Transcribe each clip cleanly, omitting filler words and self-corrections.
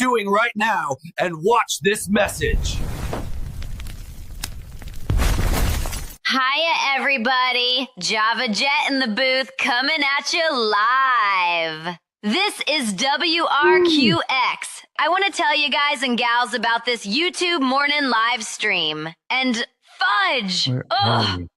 doing right now and watch this message. Hiya, everybody. Java Jet in the booth coming at you live. This is WRQX. I want to tell you guys and gals about this YouTube morning live stream. And fudge! Ugh!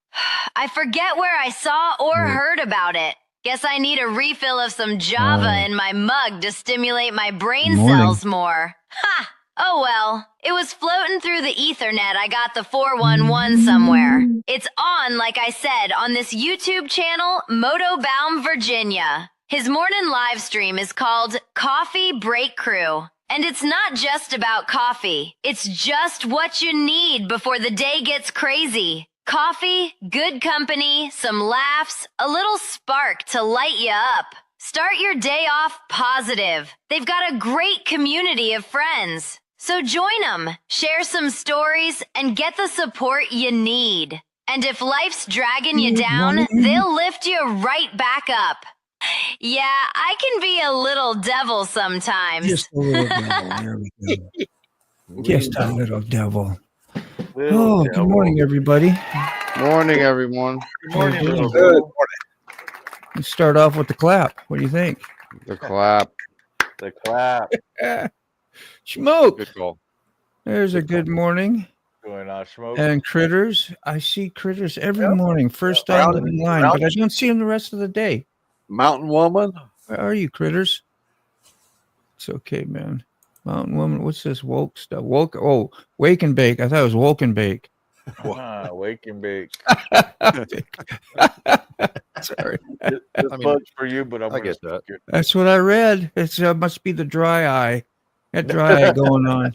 I forget where I saw or heard about it. Guess I need a refill of some Java in my mug to stimulate my brain cells more. Ha! Oh well, it was floating through the Ethernet. I got the 411 somewhere. It's on, like I said, on this YouTube channel, Motobaum, Virginia. His morning live stream is called Coffee Break Crew. And it's not just about coffee. It's just what you need before the day gets crazy. Coffee, good company, some laughs, a little spark to light you up. Start your day off positive. They've got a great community of friends. So join them, share some stories, and get the support you need. And if life's dragging you down, they'll lift you right back up. Yeah, I can be a little devil sometimes. Just a little devil. There we go. Just a little devil. Good morning, everybody. Morning, everyone. Good morning. Good morning. Let's start off with the clap. What do you think? The clap. The clap. Smoke. Good call. There's a good morning. Going on, Smoke. And Critters. I see Critters every morning. First time in line, but I don't see him the rest of the day. Mountain Woman. Where are you, Critters? It's okay, man. Mountain Woman. What's this woke stuff? Wake and Bake. I thought it was Woke and Bake. Wake and Bake. Sorry. This bug's for you, but I get that. That's what I read. It must be the dry eye. That dry eye going on.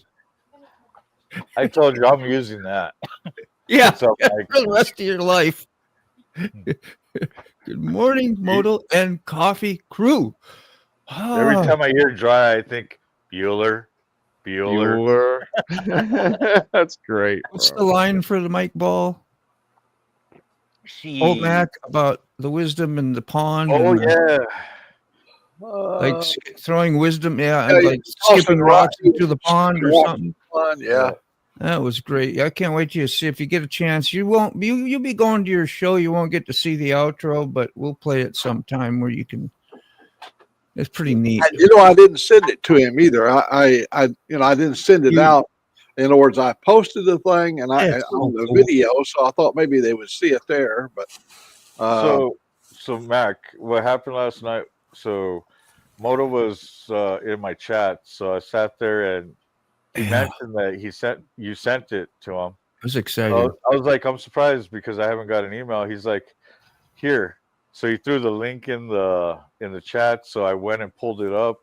I told you I'm using that. Yeah, So, for the rest of your life. Good morning, Modal and Coffee Crew. Every time I hear dry, I think Bueller. That's great. What's the line for the Mike Ball? Old Mac about the wisdom in the pond. Oh, yeah. Like throwing wisdom, like skipping rocks into the pond or something. Yeah. That was great. I can't wait to see if you get a chance. You'll be going to your show. You won't get to see the outro, but we'll play it sometime where you can. It's pretty neat. I didn't send it to him either. I didn't send it out. In other words, I posted the thing and on the video, so I thought maybe they would see it there. But so Mac, what happened last night? So Moto was in my chat, so I sat there and he mentioned that you sent it to him. I was excited. I was like, I'm surprised because I haven't got an email. He's like, here. So he threw the link in the chat. So I went and pulled it up.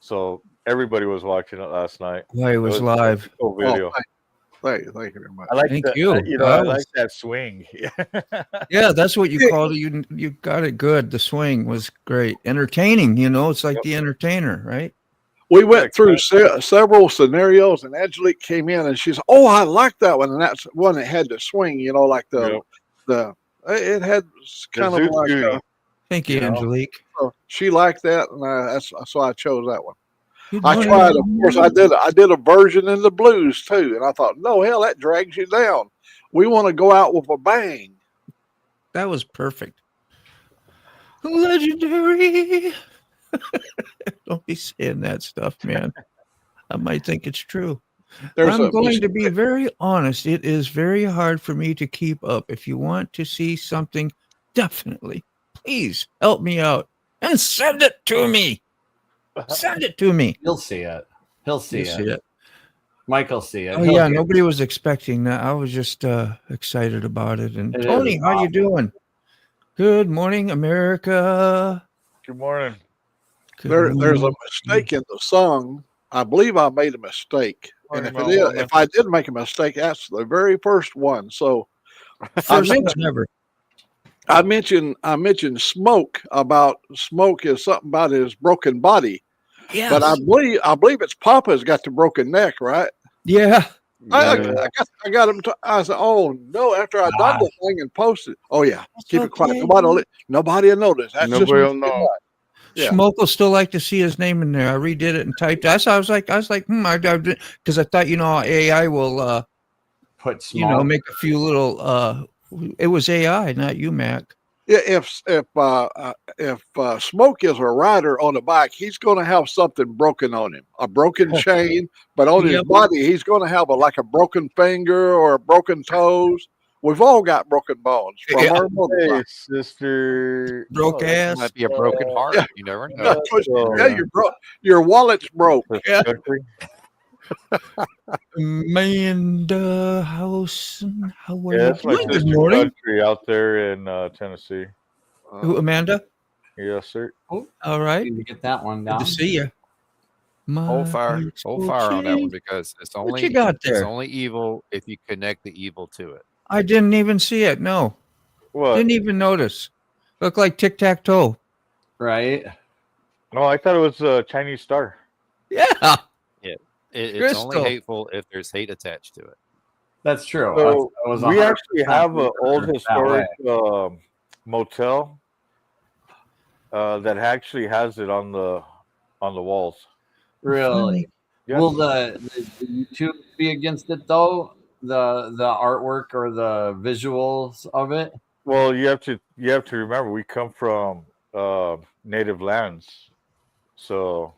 So everybody was watching it last night. Why it was live. Cool video. Thank you very much. I like Thank that, you. I like that swing. Yeah, that's what you called it. You got it good. The swing was great. Entertaining, it's like the entertainer, right? We went through several scenarios, and Angelique came in and she said, "Oh, I like that one." And that's one that had the swing, like it had kind of like. Thank you, Angelique. So she liked that, and so I chose that one. I tried, of course, I did a version in the blues too, and I thought, no, hell, that drags you down. We want to go out with a bang. That was perfect. Legendary. Don't be saying that stuff, man. I might think it's true. I'm going to be very honest. It is very hard for me to keep up. If you want to see something, definitely, please help me out and send it to me. Send it to me. He'll see it. He'll see it. Mike will see it. Oh, yeah. Nobody was expecting that. I was just excited about it. And Tony, how you doing? Good morning, America. Good morning. There's a mistake in the song. I believe I made a mistake. And if I did make a mistake, that's the very first one. So I mentioned Smoke is something about his broken body. Yes. But I believe it's Papa's got the broken neck, right? Yeah. I got him. I said, "Oh no!" After I done the thing and posted, "Oh yeah, keep it quiet. Nobody will notice. That's Nobody will know." Yeah. Smoke will still like to see his name in there. I redid it and typed. I was like, because I thought, AI will, put Smoke. Make a few little. It was AI, not you, Mac. Yeah, if Smoke is a rider on a bike, he's going to have something broken on him, a broken chain, but on his body, he's going to have like a broken finger or a broken toes. We've all got broken bones from our motorbike. Sister. Broke ass. Might be a broken heart. Yeah. You never know. Your wallet's broke. Yeah. Amanda Housen, how are you That's my doing? Good sister morning. country out there in Tennessee. Who, Amanda? Yes, sir. Oh, all right. Need to get that one down. Good to see you. Hold fire on that one because it's only what you got there? It's only evil if you connect the evil to it. I didn't even see it. No. What? Didn't even notice. Looked like tic-tac-toe. Right. No, I thought it was a Chinese star. Yeah. It's only hateful if there's hate attached to it. That's true. So we actually have an old historic motel that actually has it on the walls. Really? Yeah. Will the YouTube be against it though? The artwork or the visuals of it? Well, you have to remember we come from native lands, so.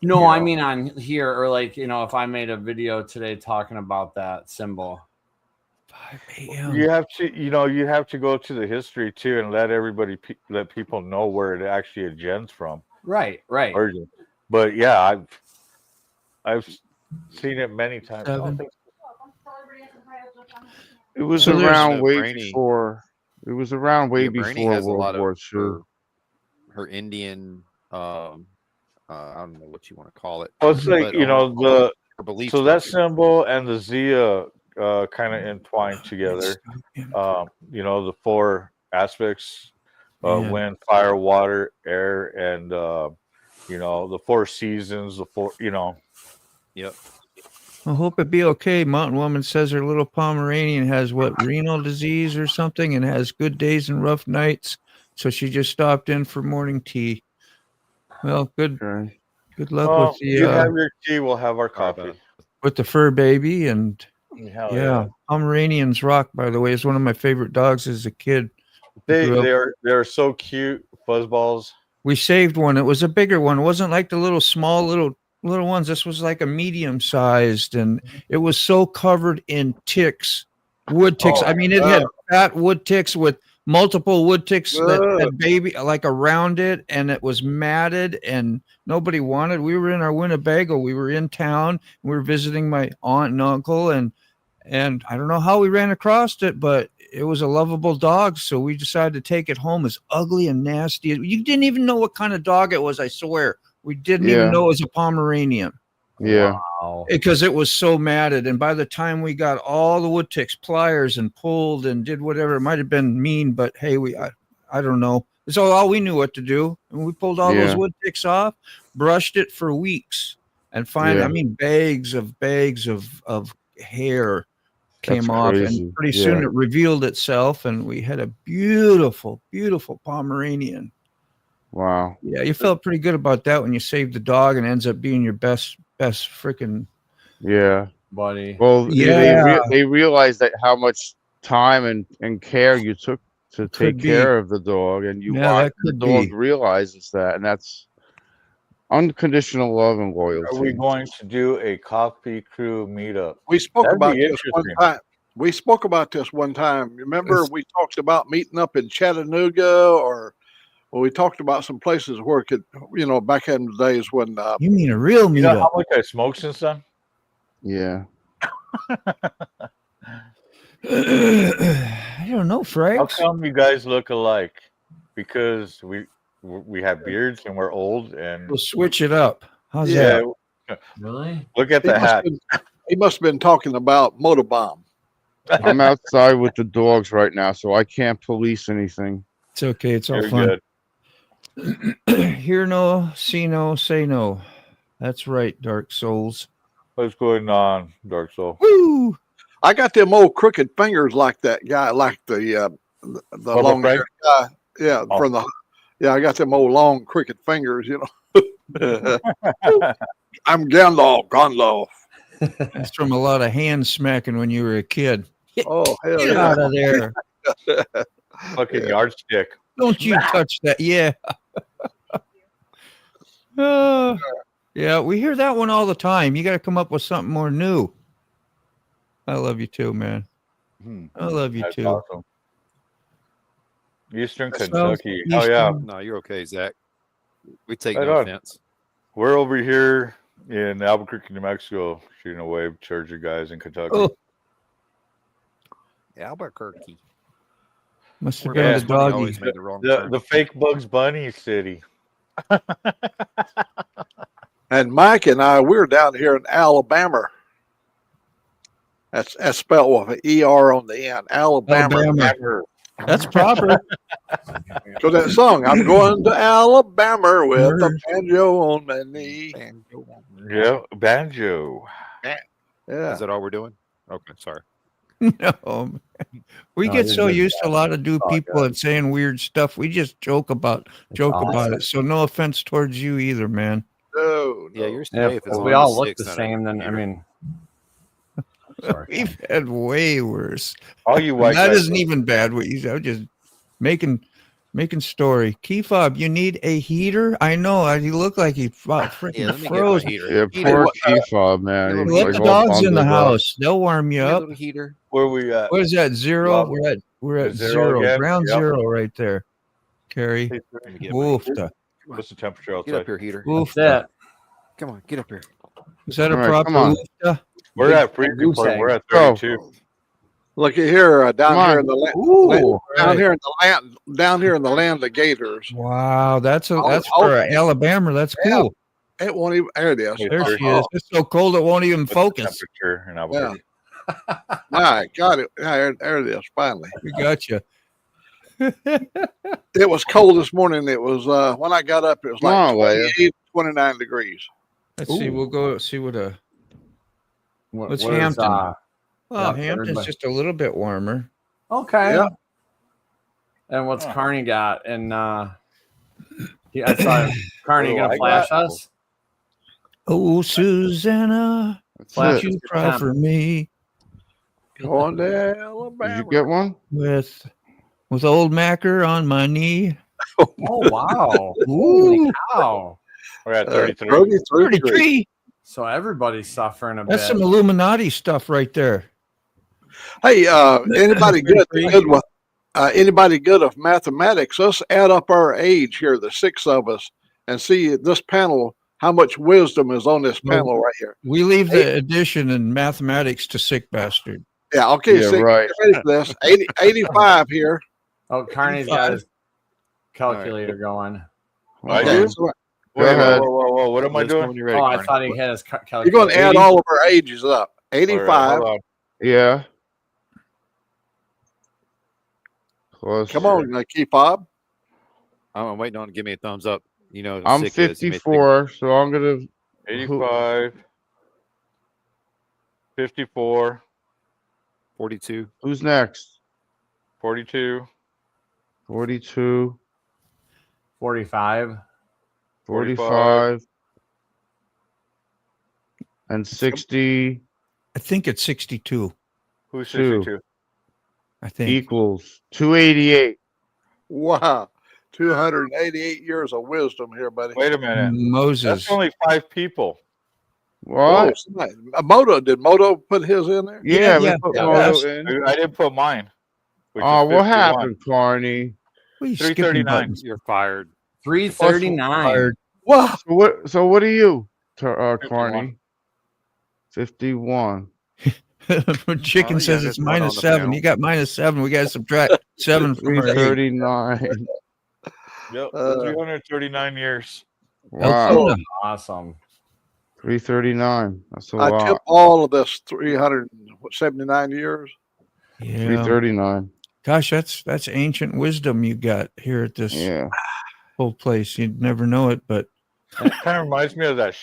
No, I mean on here, or like, if I made a video today talking about that symbol. 5 a.m. You have to go to the history too and let people know where it actually originates from. Right. But yeah, I've seen it many times. It was around way before. It was around way before World War II. Her Indian. I don't know what you want to call it. Well, it's like so that symbol and the Zia kind of entwined together. The 4 aspects: wind, fire, water, air, and the 4 seasons. The 4, Yep. I hope it be okay. Mountain Woman says her little Pomeranian has renal disease or something and has good days and rough nights. So she just stopped in for morning tea. Well, good luck with the. You have your tea, we'll have our coffee. With the fur baby and yeah. Pomeranians rock. By the way, is one of my favorite dogs as a kid. They're so cute, fuzzballs. We saved one. It was a bigger one. It wasn't like the little small little ones. This was like a medium sized, and it was so covered in ticks, wood ticks. I mean, it had fat wood ticks with multiple wood ticks that had baby like around it, and it was matted, and nobody wanted. We were in our Winnebago. We were in town. We were visiting my aunt and uncle, and I don't know how we ran across it, but it was a lovable dog. So we decided to take it home. It's ugly and nasty. You didn't even know what kind of dog it was. I swear. We didn't even know it was a Pomeranian. Yeah. Wow. Because it was so matted. And by the time we got all the wood ticks, pliers, and pulled and did whatever, it might have been mean, but hey, I don't know. It's all we knew what to do. And we pulled all those wood ticks off, brushed it for weeks. And finally, I mean, bags of hair came off. And pretty soon it revealed itself. And we had a beautiful, beautiful Pomeranian. Wow. Yeah, you felt pretty good about that when you saved the dog and ends up being your best freaking buddy. Well, they realized that how much time and care you took to take care of the dog, and you want the dog realizes that, and that's unconditional love and loyalty. Are we going to do a coffee crew meetup? We spoke about this one time. We spoke about this one time. Remember, we talked about meeting up in Chattanooga or. Well, we talked about some places where it could, back in the days when. You mean a real meetup? You know how much I smoked since then? Yeah. I don't know, Frank. How come you guys look alike? Because we have beards and we're old and. We'll switch it up. How's that? Really? Look at the hat. He must have been talking about Motobomb. I'm outside with the dogs right now, so I can't police anything. It's okay. It's all fun. Good. Hear no, see no, say no. That's right, Dark Souls. What's going on, Dark Soul? Woo! I got them old crooked fingers like that guy, like the long haired guy. Yeah, from the Yeah, I got them old long cricket fingers, you know. I'm Gandalf. That's from a lot of hand smacking when you were a kid. Oh, hell Get yeah. out of there. Fucking yardstick. Don't you touch that. Yeah. Yeah, we hear that one all the time. You got to come up with something more new. I love you too, man. I love you That's too. awesome. Eastern So, Kentucky. Oh yeah. No, you're okay, Zach. We take Right no on. offense. We're over here in Albuquerque, New Mexico, shooting a wave towards you guys in Kentucky. Oh, Albuquerque. must have Where been Bugs the Bunny doggy. always made the wrong turn. The fake Bugs Bunny city. And Mike and I, we're down here in Alabama. That's spelled with an ER on the end. Alabama. That's proper. So that song, I'm going to Alabama with a banjo on my knee. Yeah, banjo. Yeah. Is that all we're doing? Okay, sorry. No, we No, get you're so good, used to a lot of all people good. and saying weird stuff. We just joke about awesome. it. So no offense towards you either, man. No, Yeah, you're Yeah, safe. if we all look the same, then I mean, sorry. We've had way worse. All you white That guys isn't even bad. What you said, I'm just making story. Key fob, you need a heater. I know. You look like he freaking let me froze. get my heater. Yeah, Heater. poor key fob, man. He's Let like the all dogs in the bundled up. house. They'll warm you Give me a up. little heater. Where we at? What is that? Zero. Rob, We're at zero zero. again? Ground Yep. zero right there. Carrie. Let me get my Oof. heater. What's the temperature Get up outside? here, heater. Oof. That's it. Come on, get up here. Is that a All right, proper come on. oofta? We're at freezing goose point. egg. We're at Go. 32. Look at here, down Come here on. in the land, Ooh, down here in the land, down here in the land of gators. Wow, that's Oh, for Alabama. That's yeah. cool. It won't even. There it is. There she is. It's so cold it won't even What's the focus. temperature in Albuquerque? My God, there it is. Finally, We got you. it was cold this morning. It was when I got up. It was Come like on, Leia. 28, 29 degrees. Let's see. We'll go see what what's what is, Hampton? Well, yeah, Hampton's everybody- just a little bit warmer. okay. Yeah. And what's Carney got? And I saw Carney What do gonna I flash got? us. Oh, Susanna, That's Flash it. you us cry your for me Going to Did Alabama. you get one? with old Macker on my knee. Oh wow! Ooh. Holy cow! We're at 33. 33. So everybody's suffering a That's bit. some Illuminati stuff right there. Hey, anybody good with anybody good of mathematics? Let's add up our age here, the six of us, and see this panel how much wisdom is on this panel right here. We leave the addition and mathematics to sick bastard. Yeah, okay, Yeah, see, right. get ready for this. 85 here. Oh, Carney's got his calculator going. I Okay, do? so Go Wait, ahead. whoa. What am I Let us know doing? when you're ready, Oh, I Carney. thought he had his calculator. you're going to add all of our ages up. All right, 85. hold on. Yeah. Close. Come on, keep Bob. I'm waiting on to give me a thumbs up. You know, I'm sick is, you may think- 54, so I'm gonna. 85, 54, 42. Who's next? 42, 42, 45. 45, and 60 I think it's 62. who's Two. 62? I think. equals 288. Wow. 288 years of wisdom here, buddy. Wait a minute. Moses. That's only 5 people. Whoa, What? did Moto put his in there? Yeah, yeah, we put yeah, Moto that's- in. I didn't put mine. Which Oh, is what 51. happened, Carney? What are you skipping 339. buttons? You're fired. 339. Fired. Wow. So what are you, 51. Carney? 51. When Chicken Oh, says yeah, it's that's one on minus the 7. panel. You got minus 7. We got to subtract 7 from our 8. 339. Yep, 339 years. Wow. Eltona. Awesome. 339. That's a I lot. tip all of this 379 years. Yeah. 339. Gosh, that's ancient wisdom you got here at this Yeah. whole place. You'd never know it, but It kind of reminds me of that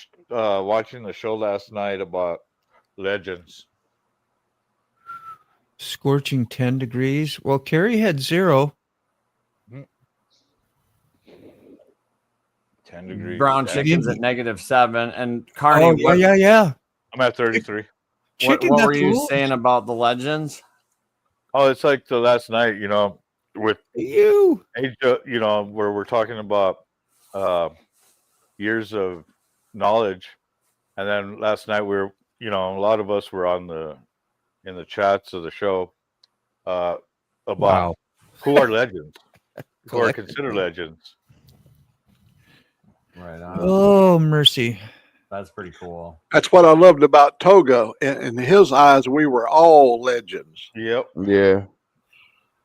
watching the show last night about legends. scorching 10 degrees. Well, Carrie had 0. 10 degrees. Brown chicken's at -7. And Carney, yeah. I'm at 33. What were you saying about the legends? Oh, it's like the last night, with you, where we're talking about years of knowledge, and then last night a lot of us were in the chats of the show about who are legends, who are considered legends. Right on. Oh, mercy. That's pretty cool. That's what I loved about Togo. In his eyes, we were all legends. Yep. Yeah.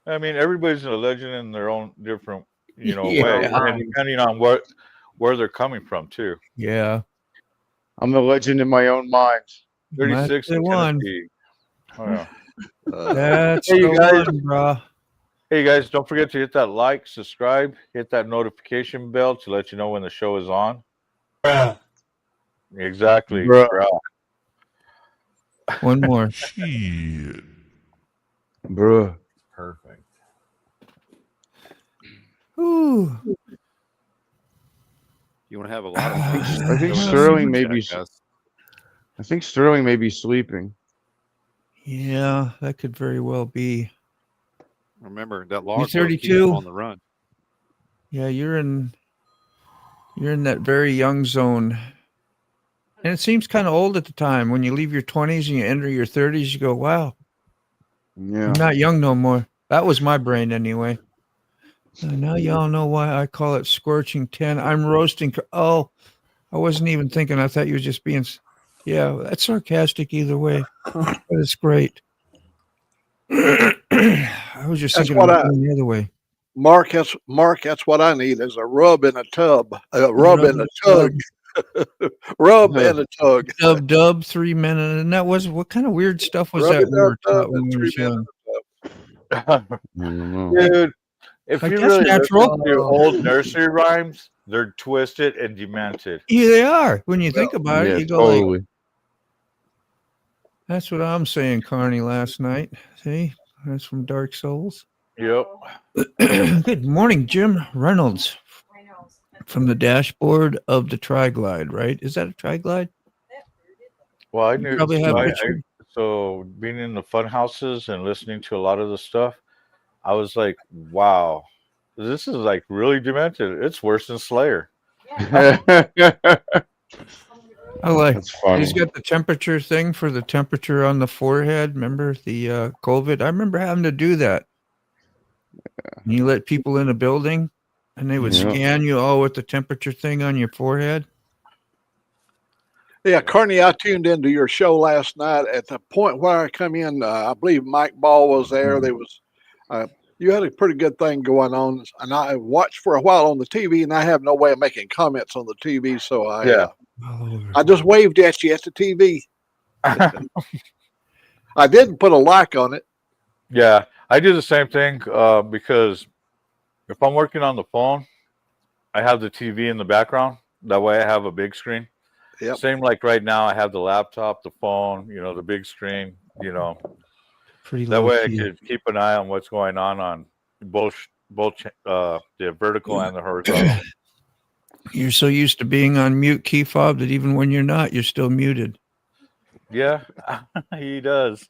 I mean, everybody's a legend in their own different, way, and depending on where they're coming from too. Yeah. I'm the legend in my own mind. 36 in Tennessee. Oh, yeah. That's hey, you guys, bro. Hey guys, don't forget to hit that like, subscribe, hit that notification bell to let you know when the show is on. Exactly. One more. Shit. Bruh. Perfect. Ooh. You want to have a lot of I think Sterling may be. I think Sterling may be sleeping. Yeah, that could very well be. Remember that log 32 on the run. Yeah, you're in that very young zone. And it seems kind of old at the time. When you leave your 20s and you enter your 30s, you go, wow. Yeah. I'm not young no more. That was my brain anyway. Now y'all know why I call it scorching 10. I'm roasting. Oh, I wasn't even thinking. I thought you were just being. Yeah, that's sarcastic either way. But it's great. I was just thinking the other way. Mark, that's what I need is a rub in a tub. A rub in a tug. Rub and a tug. Dub 3 minutes. And that was, what kind of weird stuff was that we were taught when we were young? Dude, if you really listen to old nursery rhymes, they're twisted and demented. Yeah, they are. When you think about it, you go totally. like, that's what I'm saying, Carney, last night. See? That's from Dark Souls. Yep. Good morning, Jim Reynolds. From the dashboard of the Tri-Glide, right? Is that a Tri-Glide? Well, I knew. Probably have a picture. So being in the fun houses and listening to a lot of the stuff, I was like, wow, this is like really demented. It's worse than Slayer. I like. That's funny. He's got the temperature thing for the temperature on the forehead. Remember the COVID? I remember having to do that. And you let people in a building, and they would scan you all with the temperature thing on your forehead. Yeah, Carney, I tuned into your show last night. At the point where I come in, I believe Mike Ball was there. There was, you had a pretty good thing going on, and I watched for a while on the TV, and I have no way of making comments on the TV, so I just waved at you at the TV. I didn't put a like on it. Yeah, I do the same thing because if I'm working on the phone, I have the TV in the background. That way I have a big screen. Yep. Same like right now, I have the laptop, the phone, the big screen, Pretty that way I could keep an eye on what's going on both the vertical and the horizontal. You're so used to being on mute, key fob, that even when you're not, you're still muted. Yeah, he does.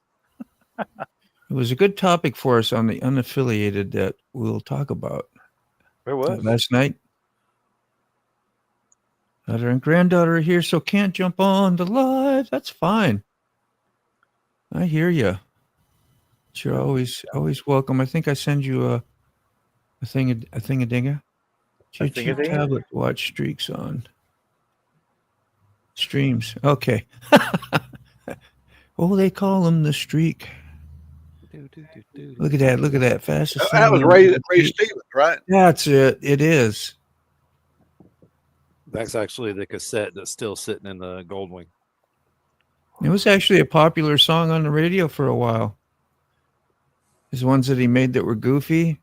It was a good topic for us on the unaffiliated that we'll talk about. Where was last night? Daughter and granddaughter are here, so can't jump on the live. That's fine. I hear you. You're always welcome. I think I send you a thing-a-dinga. Get your tablet to watch streaks on. Streams. Okay. Oh, they call them the streak. Look at that. Look at that. Fastest. That was Ray Stevens, right? That's it. It is. That's actually the cassette that's still sitting in the Goldwing. It was actually a popular song on the radio for a while. There's ones that he made that were goofy.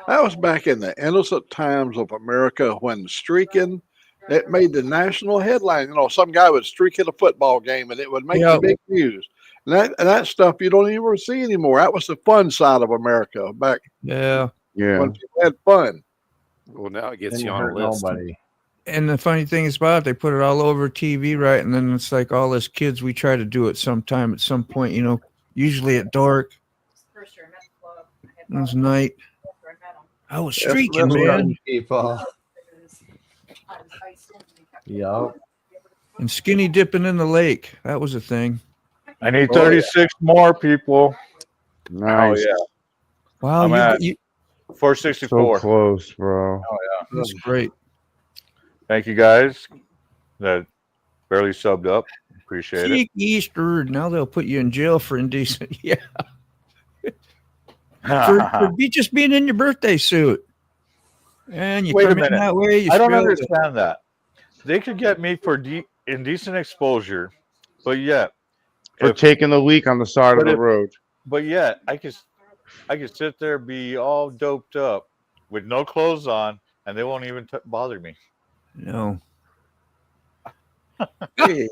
That was back in the innocent times of America when streaking, it made the national headline. Some guy would streak at a football game and it would make the big news. And that stuff you don't even see anymore. That was the fun side of America back. Yeah. Yeah. When people had fun. Well, now it gets Didn't you on a hurt list. nobody. And the funny thing is about it, they put it all over TV, right? And then it's like all us kids, we try to do it sometime at some point, usually at dark. It was night. I was streaking, man. People. Yep. And skinny dipping in the lake. That was a thing. I need 36 more people. Nice. Oh, yeah. Wow, I'm at you 464. So close, bro. Oh, yeah. that's great. Thank you guys that barely subbed up. Appreciate it. Cheek Easter. Now they'll put you in jail for indecent. Yeah. for just being in your birthday suit. And you Wait a come in minute. that way. I don't understand that. They could get me for indecent exposure, but yet For taking the leak on the side of the road. But yet I could sit there, be all doped up with no clothes on, and they won't even bother me. No. Hey,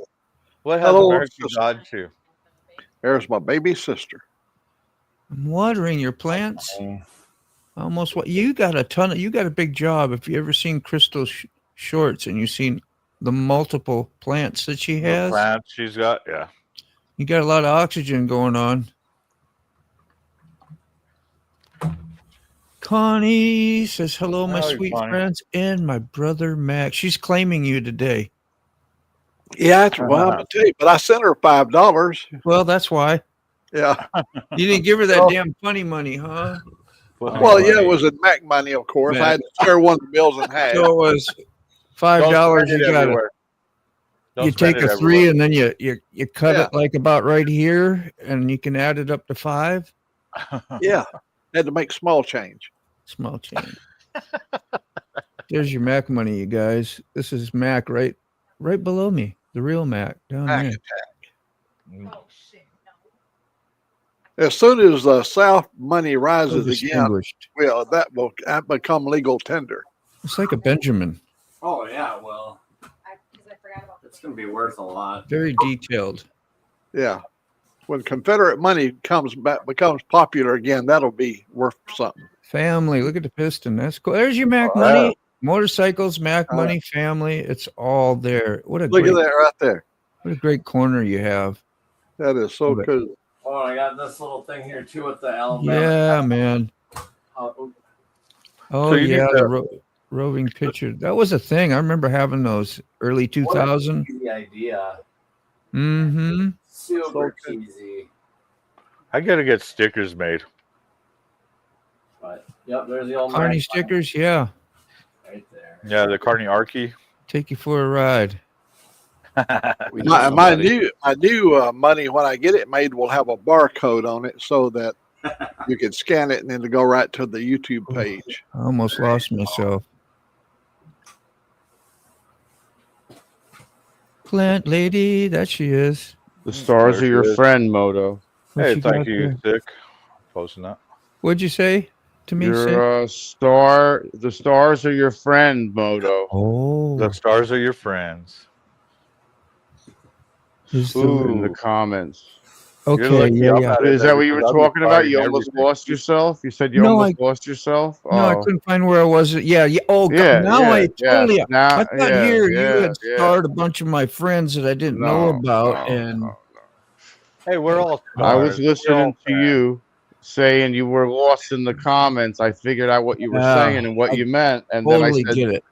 What has hello, America sister. God to? There's my baby sister. I'm watering your plants. Almost what you got you got a big job. If you ever seen Crystal's shorts and you've seen the multiple plants that she has, The plants she's got, yeah. you got a lot of oxygen going on. Connie says, hello, my Hi, sweet Connie. friends, and my brother Mac. She's claiming you today. Yeah, that's well, I'm gonna tell you, but I sent her $5. Well, that's why. Yeah. You didn't give her that damn funny money, huh? Well, yeah, it was in Mac money, of course. I had to share one of the bills in half. So it was $5. You got it. You take a 3 and then you cut it like about right here, and you can add it up to 5. Yeah, had to make small change. Small change. There's your Mac money, you guys. This is Mac right below me. The real Mac down Mac there. attack. As soon as the South money rises again, well, that will become legal tender. It's like a Benjamin. Oh yeah, well, it's gonna be worth a lot. Very detailed. Yeah, when Confederate money becomes popular again, that'll be worth something. Family, look at the piston. That's cool. There's your Mac money. Motorcycles, Mac money, family. It's all there. What a look at that right there. What a great corner you have. That is so cool. Oh, I got this little thing here too with the Alabama. Yeah, man. Oh So yeah, the roving picture. That was a thing. I remember having those early 2000. The idea. Mm-hmm. Super cheesy. I gotta get stickers made. But yep, there's the old Carney Mac stickers, yeah. right there. Yeah, the Carney Archie. Take you for a ride. My new money, when I get it made, will have a barcode on it so that you can scan it and then it'll go right to the YouTube page. I almost lost myself. Plant lady, that she is. The stars are your friend, Moto. Hey, thank you, Dick, for posting that. What'd you say to me? You're a star. The stars are your friend, Moto. Oh, the stars are your friends. Ooh, in the comments. Okay, yeah. Is that what you were talking about? You almost lost yourself? You said you almost lost yourself? No, I couldn't find where I was. Yeah. Oh, God. Now I totally. I thought you had starred a bunch of my friends that I didn't know about. Hey, we're all. I was listening to you saying you were lost in the comments. I figured out what you were saying and what you meant. And then I said, get it.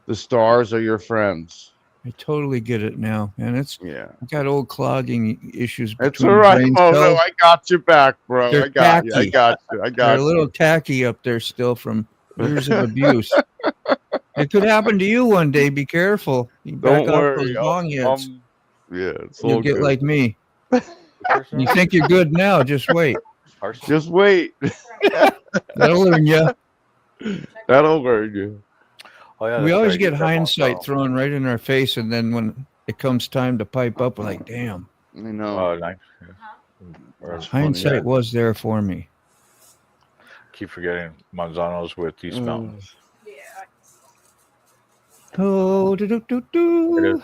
The stars are your friends. I totally get it now, and I got old clogging issues. It's all right, Moto. I got you back, bro. They're I got tacky. you. They're a little tacky up there still from years of abuse. It could happen to you one day. Be careful. You back off those bong hits. You'll get like me. You think you're good now? Just wait. Just wait. That'll learn you. That'll learn you. Oh, yeah, we always get hindsight thrown right in our face, and then when it comes time to pipe up, we're like, damn. I know. Hindsight was there for me. Keep forgetting Manzanos with East Mountains. Oh, You're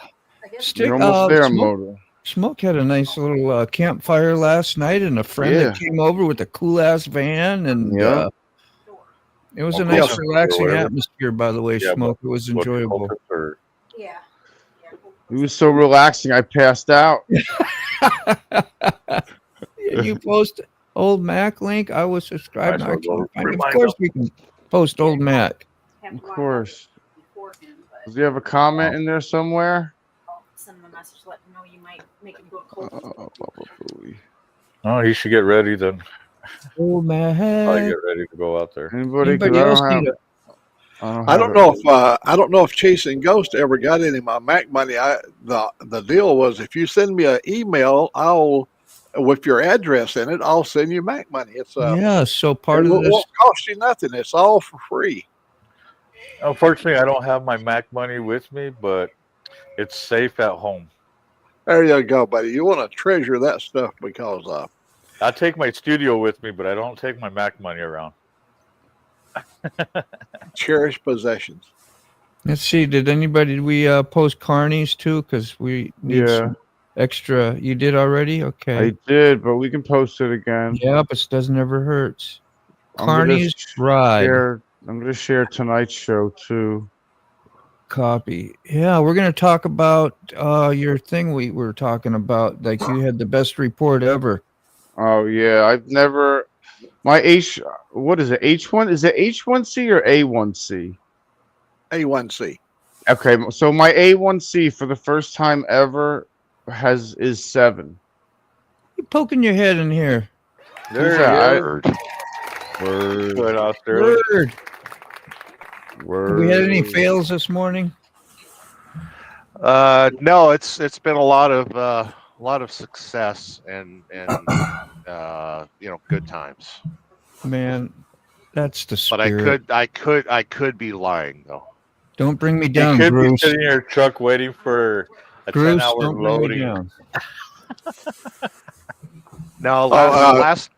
almost there, Moto. Smoke had a nice little campfire last night, and a friend that came over with a cool ass van, and It was a nice, relaxing atmosphere, by the way, Smoke. It was enjoyable. Yeah. It was so relaxing, I passed out. You post Old Mac link? I was subscribed. I can't find it. Of course, we can post Old Mac. Of course. Does he have a comment in there somewhere? Send him a message, let him know you might make him go cold. Oh, he should get ready then. Old Mac. Probably get ready to go out there. Anybody else need it? I don't know if Chasing Ghost ever got any of my Mac money. The deal was if you send me an email, I'll with your address in it, I'll send you Mac money. It's so part of this won't cost you nothing. It's all for free. Unfortunately, I don't have my Mac money with me, but it's safe at home. There you go, buddy. You want to treasure that stuff because I take my studio with me, but I don't take my Mac money around. cherished possessions. Let's see. Did we post Carnies too? Because we need some extra. You did already? Okay. I did, but we can post it again. Yeah, but it doesn't ever hurts. Carnies ride. I'm going to share tonight's show too. Copy. Yeah, we're going to talk about your thing we were talking about. Like you had the best report ever. Oh yeah, I've never. My what is it? H1? Is it H1C or A1C? A1C. Okay, so my A1C for the first time ever is 7. You're poking your head in here. Word. Have we had any fails this morning? No, it's been a lot of success and good times. Man, that's the spirit. But I could be lying though. Don't bring me down, you could Bruce. be sitting in your truck waiting for a 10-hour loading. No, last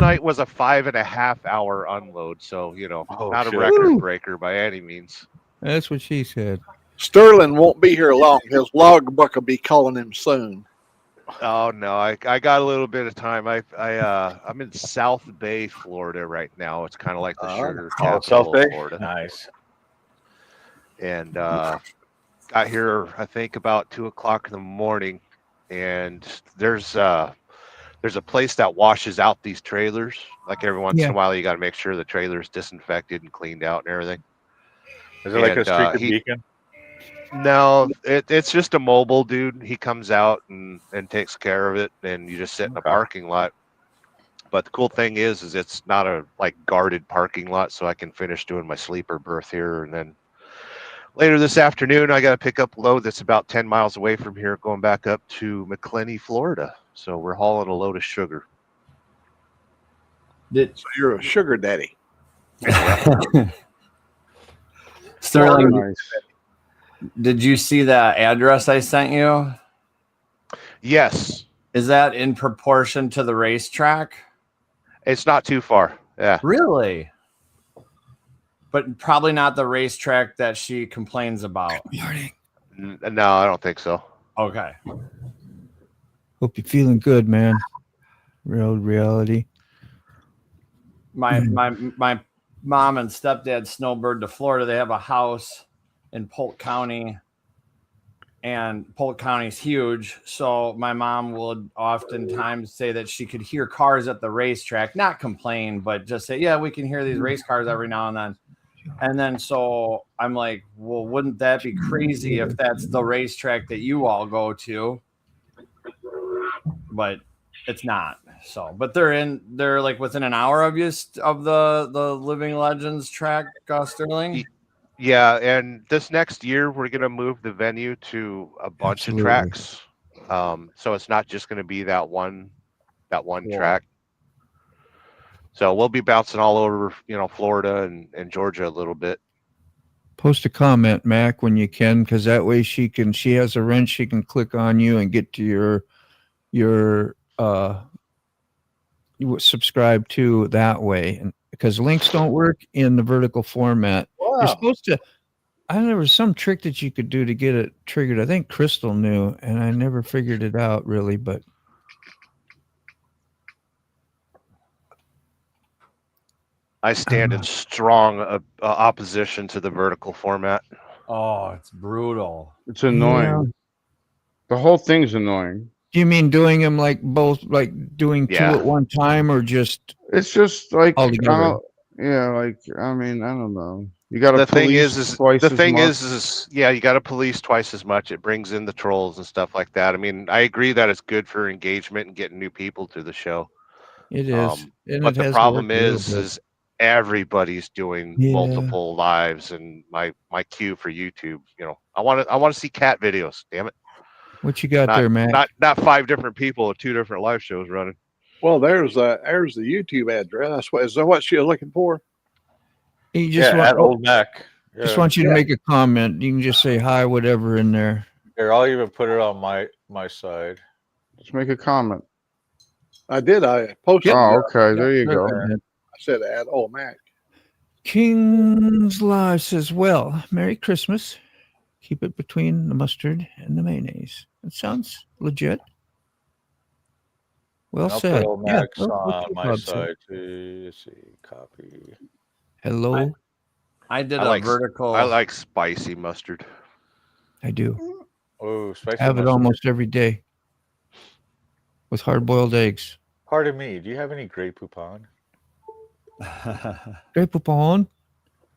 night was a 5.5-hour unload, so not a record breaker by any means. That's what she said. Sterling won't be here long. His logbook will be calling him soon. Oh no, I got a little bit of time. I'm in South Bay, Florida right now. It's kind of like the sugar capital of Florida. Nice. And got here I think about 2:00 in the morning, and there's a place that washes out these trailers. Like every once in a while, you got to make sure the trailer's disinfected and cleaned out and everything. Is it like a streaker beacon? No, it's just a mobile dude. He comes out and takes care of it, and you just sit in a parking lot. But the cool thing is it's not a guarded parking lot, so I can finish doing my sleeper berth here, and then later this afternoon I got to pick up a load that's about 10 miles away from here, going back up to McClenny, Florida. So we're hauling a load of sugar. So you're a sugar daddy. Sterling, did you see that address I sent you? Yes. Is that in proportion to the racetrack? It's not too far. Yeah. Really? But probably not the racetrack that she complains about. No, I don't think so. Okay. Hope you're feeling good, man. Reality. My mom and stepdad snowbird to Florida. They have a house in Polk County, and Polk County is huge. So my mom would oftentimes say that she could hear cars at the racetrack, not complain, but just say, yeah, we can hear these race cars every now and then. And then so I'm like, well, wouldn't that be crazy if that's the racetrack that you all go to? But it's not. So, but they're like within an hour of you of the Living Legends track, Sterling. Yeah, and this next year we're gonna move the venue to a bunch of tracks. So it's not just gonna be that one track. So we'll be bouncing all over, Florida and Georgia a little bit. Post a comment, Mac, when you can, because that way she has a wrench, she can click on you and get to your subscribe to that way. And because links don't work in the vertical format. Wow. You're supposed to, there was some trick that you could do to get it triggered. I think Crystal knew, and I never figured it out really, but I stand in strong opposition to the vertical format. Oh, it's brutal. It's annoying. Yeah. The whole thing's annoying. Do you mean doing them like both, like doing two Yeah. at one time, or just It's just like all together? I mean, I don't know. You got to The thing police is twice the as thing much. is yeah, you got to police twice as much. It brings in the trolls and stuff like that. I mean, I agree that it's good for engagement and getting new people to the show. It is, and But it the has problem worked a little bit. is everybody's doing Yeah. multiple lives, and my queue for YouTube. You know, I want to see cat videos. Damn it! What you got there, Matt? Not 5 different people with 2 different live shows running. Well, there's the YouTube address. Is that what you're looking for? You just at Old Mac. Yeah. Just want you to make a comment. You can just say hi, whatever, in there. Here, I'll even put it on my side. Just make a comment. I did. I posted. Oh, okay. There you go. I said at Old Mac. King's Live says, well, Merry Christmas. Keep it between the mustard and the mayonnaise. That sounds legit. Well I'll said. put Old Mac's on my side too. Let's see. Copy. Hello. I did like vertical. I like spicy mustard. I do. Oh, spicy I have mustard. it almost every day with hard-boiled eggs. Pardon me. Do you have any Grey Poupon? Grey Poupon.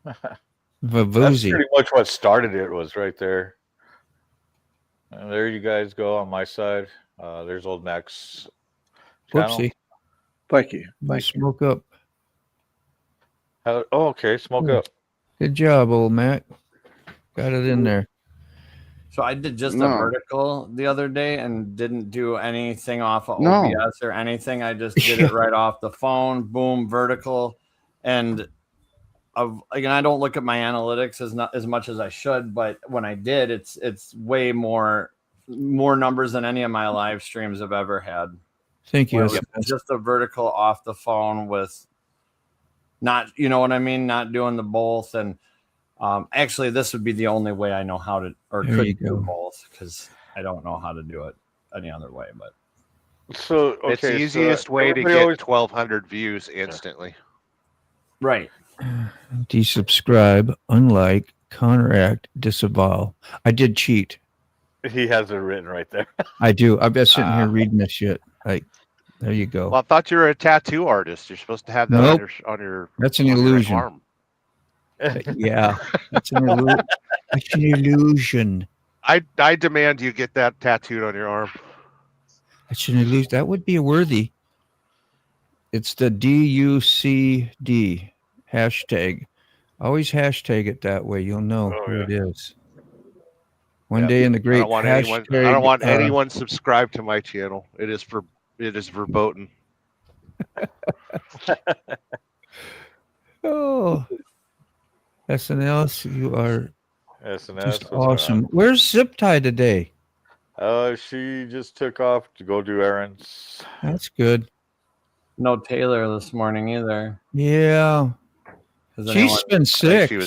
That's pretty much what started it. Was right there. And there you guys go on my side. There's Old Mac's channel. Whoopsie. Thank you. Smoke up. Oh, okay. Smoke up. Good job, old Mac. Got it in there. So I did just a vertical the other day and didn't do anything off of OBS or anything. I just did it right off the phone. Boom, vertical. And again, I don't look at my analytics as much as I should, but when I did, it's way more numbers than any of my live streams have ever had. Thank you. Just a vertical off the phone with not, you know what I mean? Not doing the both. And actually, this would be the only way I know how to, or could do both, because I don't know how to do it any other way. But so it's the easiest way to get 1,200 views instantly. Right. Desubscribe, unlike, counteract, disavow. I did cheat. He has it written right there. I do. I've been sitting here reading this shit. Like, there you go. Well, I thought you were a tattoo artist. You're supposed to have that on your. That's an illusion. Arm. Yeah, that's an illusion. I demand you get that tattooed on your arm. That's an illusion. That would be worthy. It's the DUCD hashtag. Always hashtag it that way. You'll know who it is. One day in the great hashtag. I don't want anyone subscribed to my channel. It is verboten. Oh, SNL, you are just SNS, awesome. Where's Zip Tie today? She just took off to go do errands. That's good. No Taylor this morning either. Yeah. She's been sick. She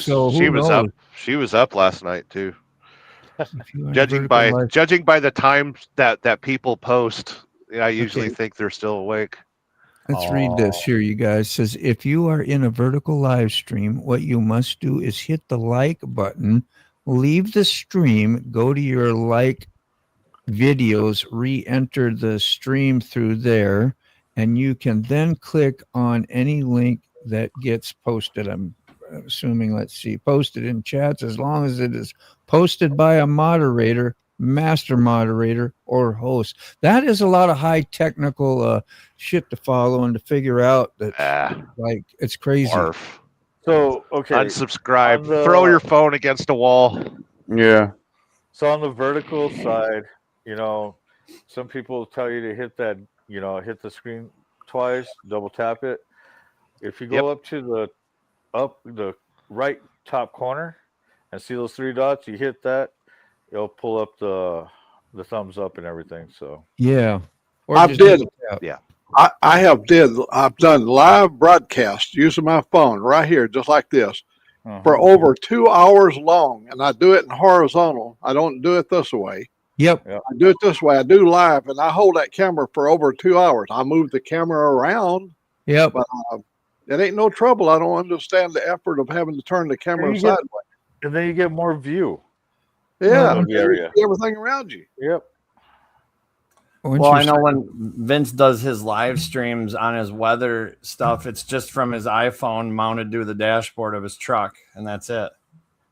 was up last night too. Judging by the time that people post, I usually think they're still awake. Let's read this here, you guys. It says, if you are in a vertical live stream, what you must do is hit the like button, leave the stream, go to your like videos, re-enter the stream through there, and you can then click on any link that gets posted. I'm assuming, let's see, posted in chats, as long as it is posted by a moderator, master moderator, or host. That is a lot of high technical shit to follow and to figure out. That like, it's crazy. Barf. So okay, unsubscribe. Throw your phone against a wall. Yeah. So on the vertical side, some people tell you to hit that, hit the screen twice, double tap it. If you go up to the right top corner and see those 3 dots, you hit that, it'll pull up the thumbs up and everything. So yeah, I've done live broadcast using my phone right here, just like this, for over 2 hours long, and I do it in horizontal. I don't do it this way. Yep. I do it this way. I do live, and I hold that camera for over 2 hours. I move the camera around. Yep. But It ain't no trouble. I don't understand the effort of having to turn the camera sideways. And then you get more view. Yeah, the area. Everything around you. Yep. Well, I know when Vince does his live streams on his weather stuff, it's just from his iPhone mounted to the dashboard of his truck, and that's it.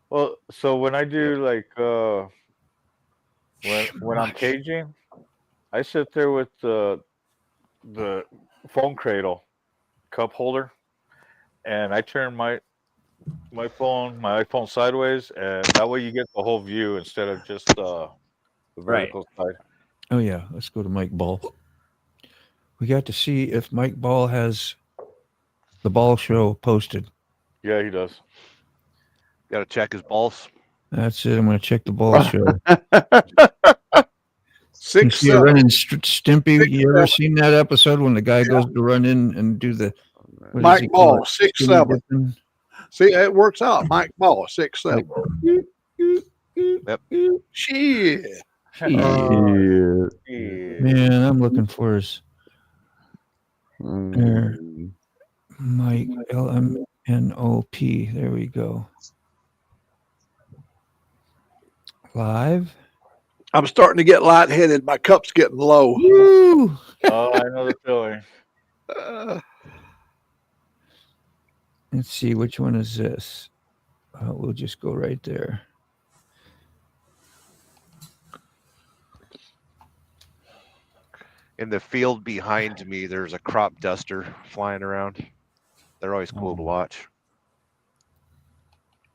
Well, so when I do like when I'm caging, I sit there with the phone cradle cup holder, and I turn my iPhone sideways, and that way you get the whole view instead of just the vertical side. Oh yeah, let's go to Mike Ball. We got to see if Mike Ball has the ball show posted. Yeah, he does. Got to check his balls. That's it. I'm going to check the ball show. 6, you're running Stimpy. You ever seen that episode when the guy goes to run in and do the Mike Ball 6'7"? See, it works out. Mike Ball 6'7". Yep. Shit. Man, I'm looking for his there. Mike LMNOP. There we go. Live. I'm starting to get lightheaded. My cup's getting low. Woo! Oh, I know the feeling. Let's see, which one is this? We'll just go right there. In the field behind me, there's a crop duster flying around. They're always cool to watch.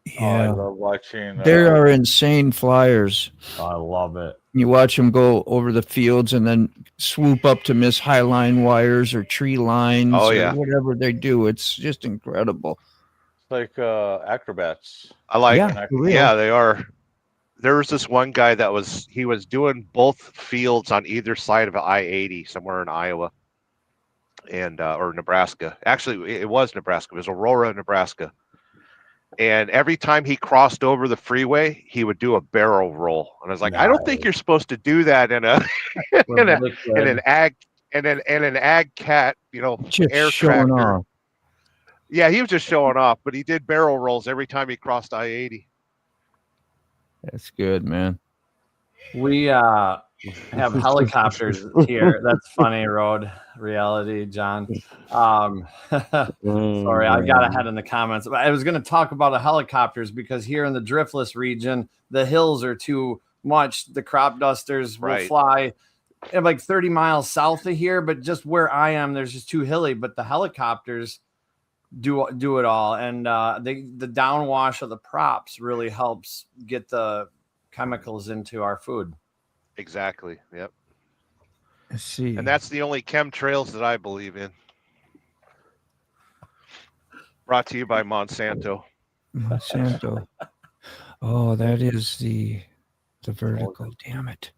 Yeah, I love watching. There are insane flyers. I love it. You watch them go over the fields and then swoop up to miss high line wires or tree lines. Oh, or whatever they do. It's just incredible. It's like acrobats. I like. Yeah, they are. There was this one guy that was doing both fields on either side of I-80 somewhere in Iowa and or Nebraska. Actually, it was Nebraska. It was Aurora, Nebraska. And every time he crossed over the freeway, he would do a barrel roll. And I was like, I don't think you're supposed to do that in a an ag cat, just air showing tractor. off. Yeah, he was just showing off, but he did barrel rolls every time he crossed I-80. That's good, man. We have helicopters here. That's funny, Road Reality, John. Sorry, I got ahead in the comments. I was going to talk about the helicopters because here in the driftless region, the hills are too much. The crop dusters will fly like 30 miles south of here, but just where I am, there's just too hilly. But the helicopters do it all, and the downwash of the props really helps get the chemicals into our food. Exactly. Yep. Let's see. And that's the only chemtrails that I believe in. Brought to you by Monsanto. Monsanto. Oh, that is the vertical. Damn it.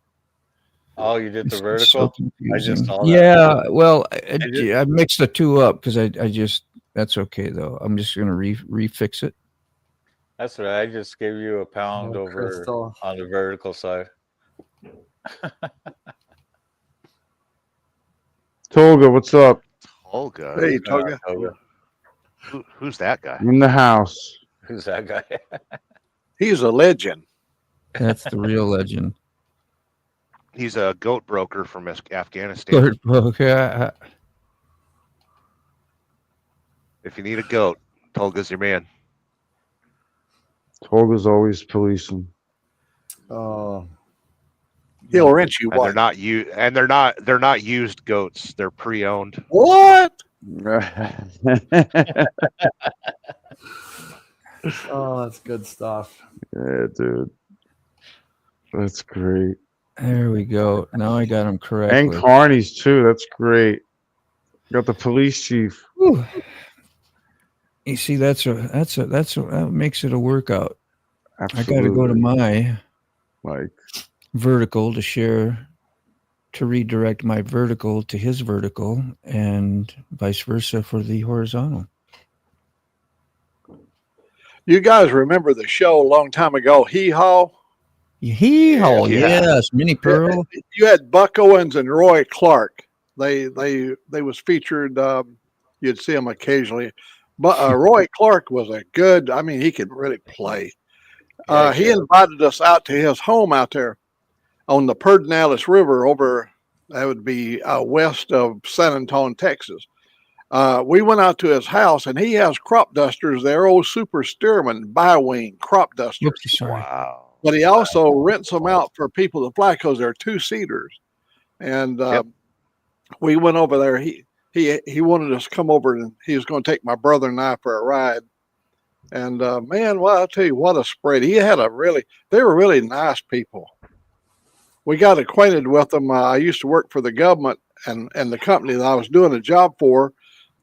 Oh, you did the This is vertical? so I just confusing. saw that. Yeah, well, I mixed the two up because I just that's okay though. I'm just gonna refix it. That's right. I just gave you a pound over Crystal. on the vertical side. Tolga, what's up? Tolga. Hey, Tolga. Who's that guy? In the house. Who's that guy? He's a legend. That's the real legend. He's a goat broker from Afghanistan. Okay. If you need a goat, Tolga's your man. Tolga's always policing. Oh, He'll rent you And one. they're not used goats. They're pre-owned. What? oh, that's good stuff. Yeah, dude. That's great. There we go. Now I got him correctly. And Carney's too. That's great. Got the police chief. Whew. You see, that makes it a workout. Absolutely. I got to go to my like vertical to redirect my vertical to his vertical and vice versa for the horizontal. You guys remember the show a long time ago, Hee Haw? Hee Haw, yes, Minnie Pearl. You had Buck Owens and Roy Clark. They was featured you'd see him occasionally. But Roy Clark was a good. I mean, he could really play. He invited us out to his home out there on the Pedernales River over. That would be west of San Antonio, Texas. We went out to his house, and he has crop dusters. They're old Super Stearman bi-wing crop dusters. Oops, sorry. Wow. But he also rents them out for people to fly because they're 2-seaters. And we went over there. He wanted us to come over, and he was going to take my brother and I for a ride. And man, well, I'll tell you what a spread. They were really nice people. We got acquainted with them. I used to work for the government, and the company that I was doing a job for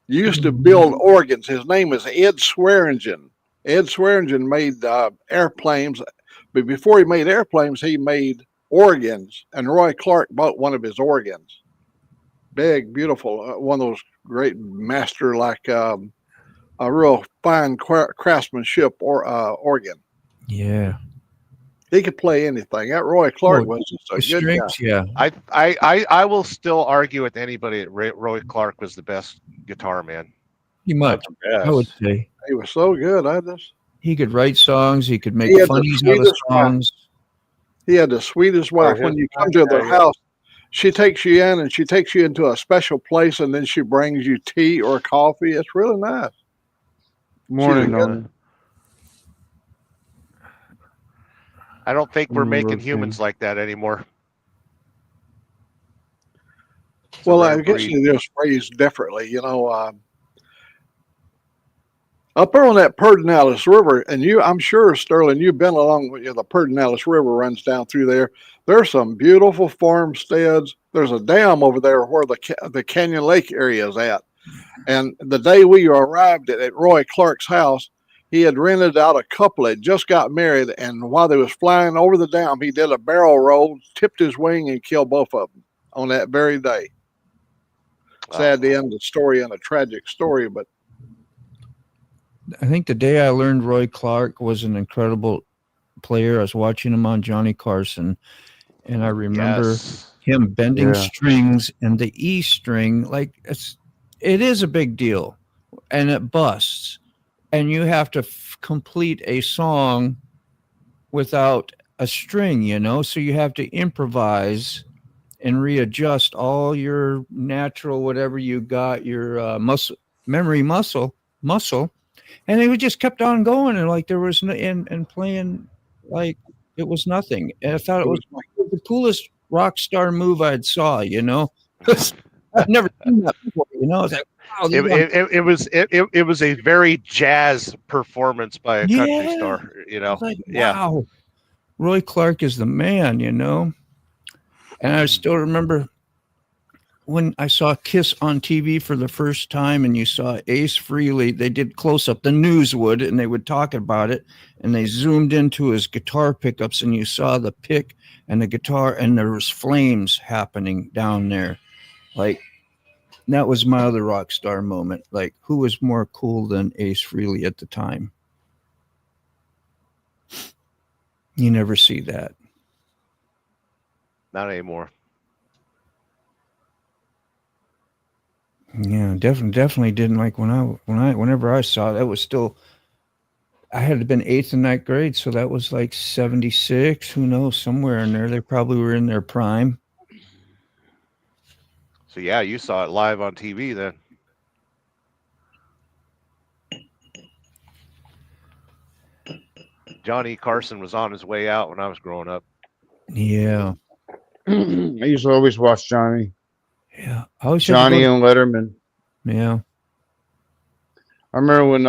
used to build organs. His name is Ed Swearingen. Ed Swearingen made airplanes, but before he made airplanes, he made organs, and Roy Clark bought one of his organs. Big, beautiful, one of those great master, like a real fine craftsmanship organ. Yeah. He could play anything. That Roy Clark was just a good guy. Yeah. I will still argue with anybody that Roy Clark was the best guitar man. He much. I would say he was so good. He could write songs. He could make funnies out of songs. He had the sweetest wife. When you come to their house, she takes you in, and she takes you into a special place, and then she brings you tea or coffee. It's really nice. Morning. I don't think we're making humans like that anymore. Well, I guess they're just raised differently, Up there on that Pedernales River, and I'm sure, Sterling, you've been along with the Pedernales River runs down through there. There's some beautiful farmsteads. There's a dam over there where the Canyon Lake area is at. And the day we arrived at Roy Clark's house, he had rented out a couple that just got married, and while they was flying over the dam, he did a barrel roll, tipped his wing, and killed both of them on that very day. Sad to end the story in a tragic story, but I think the day I learned Roy Clark was an incredible player. I was watching him on Johnny Carson, and I remember him bending strings, and the E string, like it is a big deal, and it busts. And you have to complete a song without a string, so you have to improvise and readjust all your natural, whatever you got, your memory muscle, and they just kept on going, and like there was no, and playing like it was nothing. And I thought it was the coolest rock star move I'd saw, I've never seen that before, It's like, wow, it was a very jazz performance by a country star, Like, wow, Roy Clark is the man, And I still remember when I saw Kiss on TV for the first time, and you saw Ace Frehley. They did close up, the news would, and they would talk about it, and they zoomed into his guitar pickups, and you saw the pick and the guitar, and there was flames happening down there, like. That was my other rock star moment. Like, who was more cool than Ace Frehley at the time? You never see that. Not anymore. Yeah, definitely didn't. Like whenever I saw it, that was still. I had been 8th and 9th grade, so that was like 76. Who knows? Somewhere in there, they probably were in their prime. So yeah, you saw it live on TV then. Johnny Carson was on his way out when I was growing up. Yeah. I used to always watch Johnny. Yeah. Johnny and Letterman. Yeah. I remember when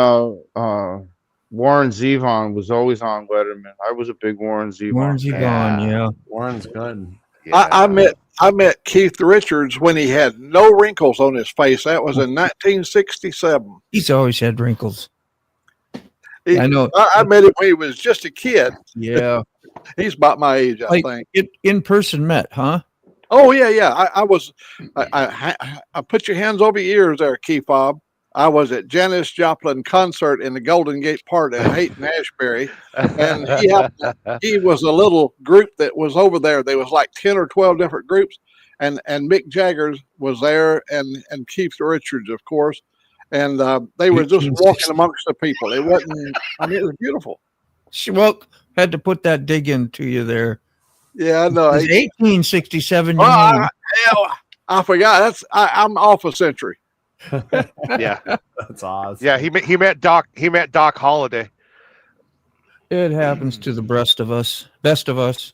Warren Zevon was always on Letterman. I was a big Warren Zevon. Warren Zevon, yeah. Warren's good. Yeah. I met Keith Richards when he had no wrinkles on his face. That was in 1967. He's always had wrinkles. I know. I met him when he was just a kid. Yeah. He's about my age, I think. In person met, huh? Oh, yeah. I put your hands over your ears there, Keith Bob. I was at Janis Joplin concert in the Golden Gate Park at Hayton Ashbury, and he was a little group that was over there. There was like 10 or 12 different groups, and Mick Jagger was there, and Keith Richards, of course. and they were just walking amongst the people. It wasn't. I mean, it was beautiful. Well, had to put that dig into you there. Yeah, I know. It's 1867. You mean? I forgot. I'm off a century. Yeah, that's awesome. Yeah, he meant Doc. He meant Doc Holliday. It happens to the best of us.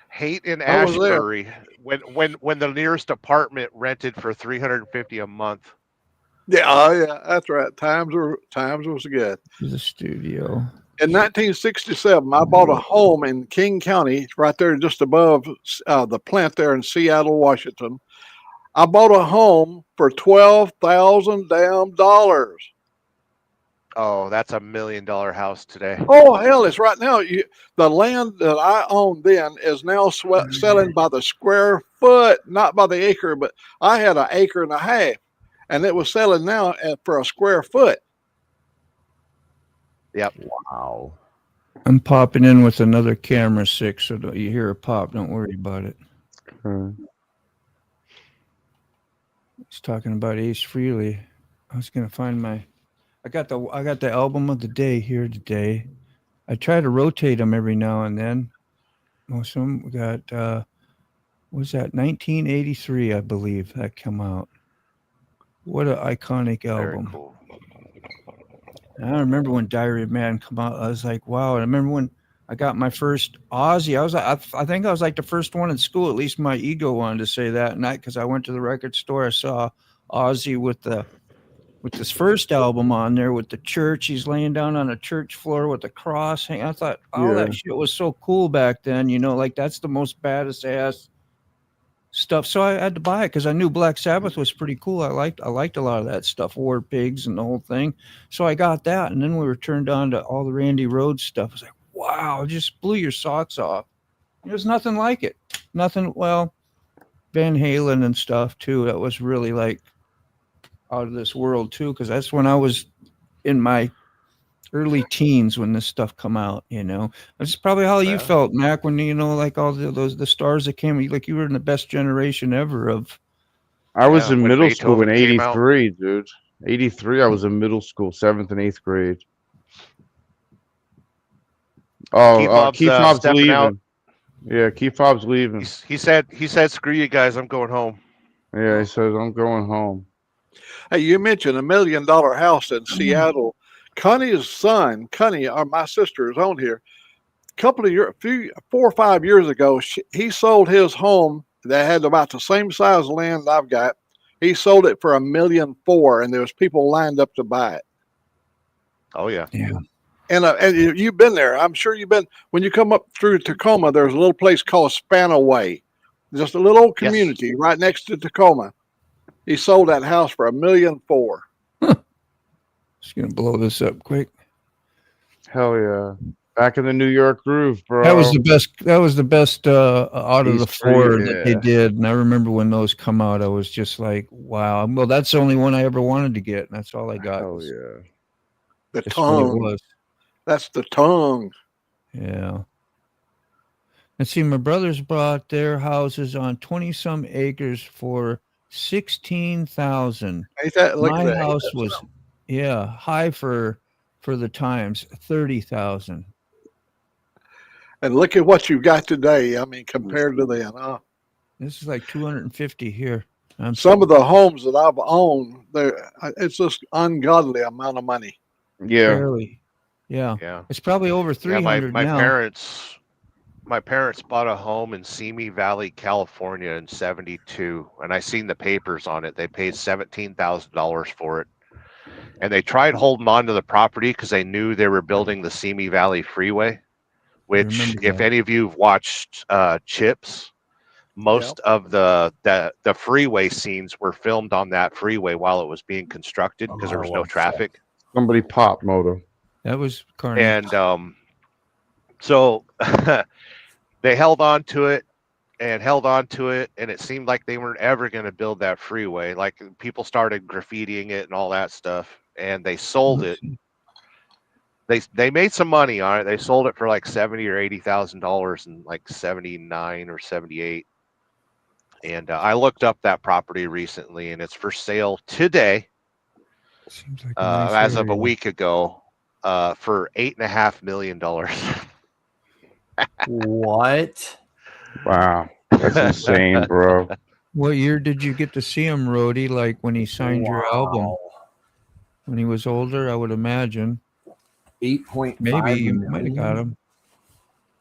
Haight in Ashbury, when the nearest apartment rented for $350 a month. Yeah, yeah, that's right. Times was good. The studio. In 1967, I bought a home in King County, right there just above the plant there in Seattle, Washington. I bought a home for $12,000 damn dollars. Oh, that's $1 million house today. Oh, hell, it's right now. The land that I owned then is now selling by the square foot, not by the acre, but I had an acre and a half, and it was selling now for a square foot. Yep. Wow. I'm popping in with another camera 6, so you hear a pop, don't worry about it. He's talking about Ace Frehley. I was gonna find I got the album of the day here today. I try to rotate them every now and then. Most of them we got was that 1983, I believe, that came out. What an iconic album. Very cool. I remember when Diary of Man came out. I was like, wow. And I remember when I got my first Ozzy. I think I was like the first one in school. At least my ego wanted to say that night, because I went to the record store. I saw Ozzy with this first album on there with the church. He's laying down on a church floor with a cross. I thought, that shit was so cool back then. Like that's the most baddest ass stuff. So I had to buy it because I knew Black Sabbath was pretty cool. I liked a lot of that stuff, War Pigs and the whole thing. So I got that, and then we were turned on to all the Randy Rhoads stuff. I was like, wow, it just blew your socks off. There's nothing like it. Nothing. Well, Van Halen and stuff too. That was really like out of this world too, because that's when I was in my early teens when this stuff come out. That's probably how you felt, Mac, when like all the stars that came. Like you were in the best generation ever of. I was in middle school in '83, dude. '83, I was in middle school, 7th and 8th grade. Oh, Keith Hobbs leaving. Out. Yeah, Keith Hobbs leaving. He said, "Screw you guys, I'm going home." Yeah, he says, "I'm going home." Hey, you mentioned $1 million house in Seattle. Connie's son, my sister, is on here. Couple of years, 4 or 5 years ago, he sold his home that had about the same size land I've got. He sold it for $1.4 million, and there was people lined up to buy it. Oh yeah, yeah. And you've been there. I'm sure you've been. When you come up through Tacoma, there's a little place called Spanaway, just a little community right next to Tacoma. He sold that house for $1.4 million. Just gonna blow this up quick. Hell yeah! Back in the New York groove, bro. That was the best out of the 4 that they did. And I remember when those come out, I was just like, wow. Well, that's the only one I ever wanted to get, and that's all I got. Hell yeah! The tongue. That's the tongue. Yeah. And see, my brothers bought their houses on 20-some acres for $16,000. My house was, high for the times, $30,000. And look at what you've got today. I mean, compared to then, huh? This is like 250 here. Some of the homes that I've owned, it's just ungodly amount of money. Yeah. Barely. Yeah. It's probably over 300 my now. My parents bought a home in Simi Valley, California in '72, and I seen the papers on it. They paid $17,000 for it, and they tried holding on to the property because they knew they were building the Simi Valley Freeway, which, if any of you have watched Chips, most of the freeway scenes were filmed on that freeway while it was being constructed because there was no traffic. Somebody popped Moto. That was carnage. And so they held on to it, and it seemed like they weren't ever going to build that freeway. Like people started graffitiing it and all that stuff, and they sold it. They made some money on it. They sold it for like $70,000 or $80,000 in like '79 or '78. And I looked up that property recently, and it's for sale today. Seems like a nice as of a area. week ago, for $8.5 million. What? Wow, that's insane, bro. What year did you get to see him, Rhodey? Like when he signed your album? When he was older, I would imagine. 8.5 Maybe you million. might have got him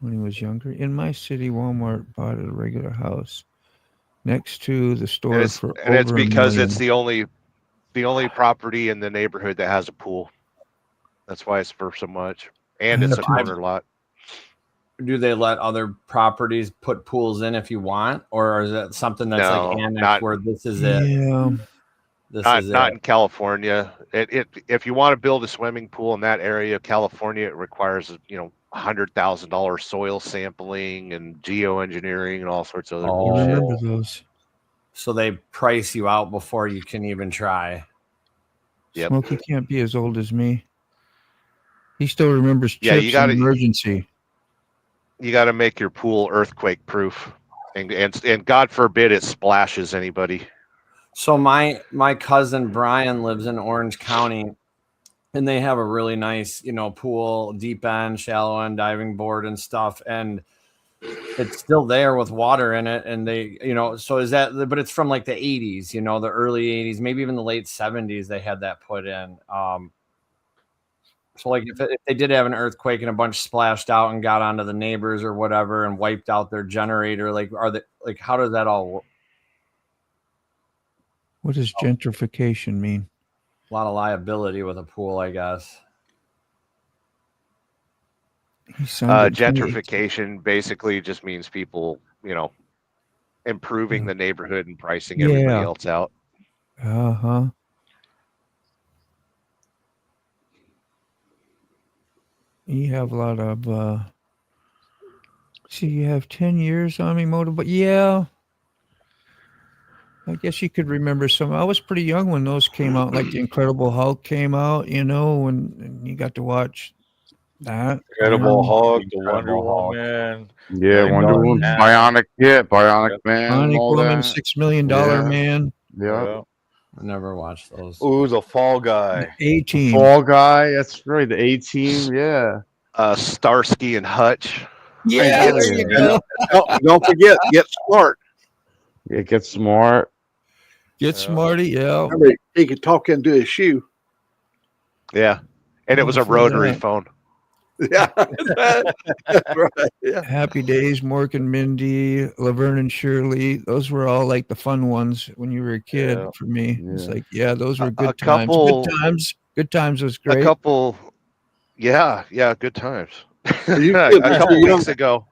when he was younger. In my city, Walmart bought a regular house next to the store And for it's over because $1 it's million. the only property in the neighborhood that has a pool. That's why it's for so much. And it's a corner lot. Do they let other properties put pools in if you want, or is that something that's like annexed where this is it? Yeah. Not in California. If you want to build a swimming pool in that area of California, it requires $100,000 soil sampling and geoengineering and all sorts of other bullshit. I remember those. So they price you out before you can even try. Yep. Smokey can't be as old as me. He still remembers Yeah, chips and emergency. You got to make your pool earthquake proof, and God forbid it splashes anybody. So my cousin Brian lives in Orange County, and they have a really nice, pool, deep end, shallow end, diving board and stuff, and it's still there with water in it. And they, so is that? But it's from like the 80s, the early 80s, maybe even the late 70s. They had that put in. So like if they did have an earthquake and a bunch splashed out and got onto the neighbors or whatever and wiped out their generator, how does that all work? What does gentrification mean? A lot of liability with a pool, I guess. Gentrification basically just means people, improving the neighborhood and pricing everybody else out. Uh-huh. You have a lot of you have 10 years on me, Moto, but yeah. I guess you could remember some. I was pretty young when those came out, like the Incredible Hulk came out, when you got to watch that. Incredible Hulk, the Wonder Woman. Yeah, Wonder Woman, Bionic Man, Bionic Woman, that. $6 Million Man. Yeah. I never watched those. Ooh, the Fall Guy. A-Team. Fall Guy, that's right. The A-Team, yeah. Starsky and Hutch. Yeah, there you go. Don't forget, Get Smart. Yeah, Get Smart. Get Smarty, yeah. Remember, he could talk into his shoe. Yeah, and it was a rotary phone. Yeah, that's right. Yeah. Happy Days, Mork and Mindy, Laverne and Shirley. Those were all like the fun ones when you were a kid for me. Yeah. It's like, those were good times. Couple, good times. Good times was great. A couple, good times. A couple weeks ago,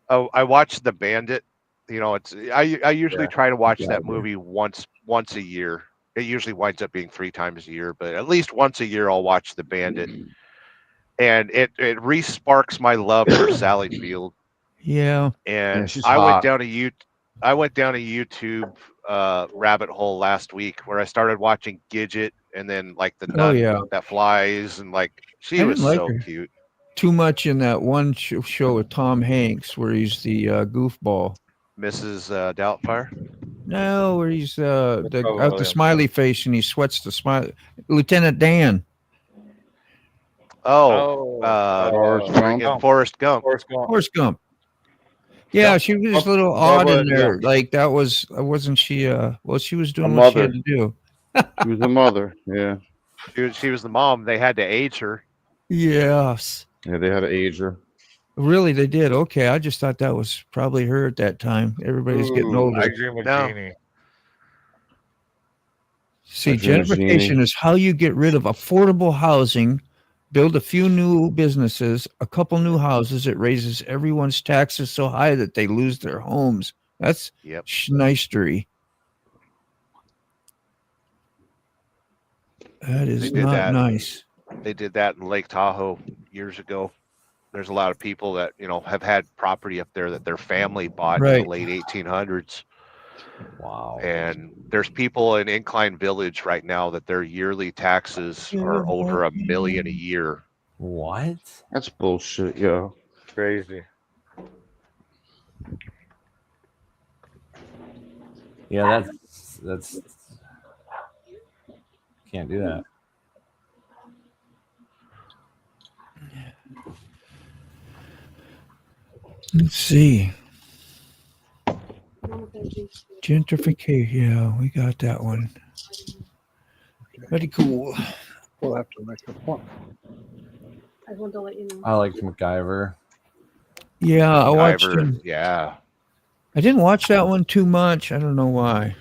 I watched The Bandit. I usually try to watch that movie once a year. It usually winds up being 3 times a year, but at least once a year I'll watch The Bandit. And it re-sparks my love for Sally Field. Yeah. And she's I hot. went down a YouTube rabbit hole last week where I started watching Gidget and then like the nun that flies, and like she was so cute. Too much in that one show with Tom Hanks where he's the goofball. Mrs. Doubtfire? No, where he's the smiley face and he sweats the smile. Lieutenant Dan. Forrest Gump. Forrest Gump. Yeah, she was a little odd in there. Like that wasn't she? She was doing what she had to do. She was the mother. Yeah. She was the mom. They had to age her. Yes. Yeah, they had to age her. Really, they did. Okay, I just thought that was probably her at that time. Everybody's getting older. I Dream of Jeannie. See, gentrification is how you get rid of affordable housing, build a few new businesses, a couple new houses. It raises everyone's taxes so high that they lose their homes. That's schnistery. That is not nice. They did that in Lake Tahoe years ago. There's a lot of people that, have had property up there that their family bought in the late 1800s. Wow. And there's people in Incline Village right now that their yearly taxes are over $1 million a year. What? That's bullshit, yo. Crazy. Yeah, that's can't do that. Let's see. Gentrification. Yeah, we got that one. Pretty cool. We'll have to make a point. I want to let you know. I liked MacGyver. Yeah, I watched him. Yeah. I didn't watch that one too much. I don't know why.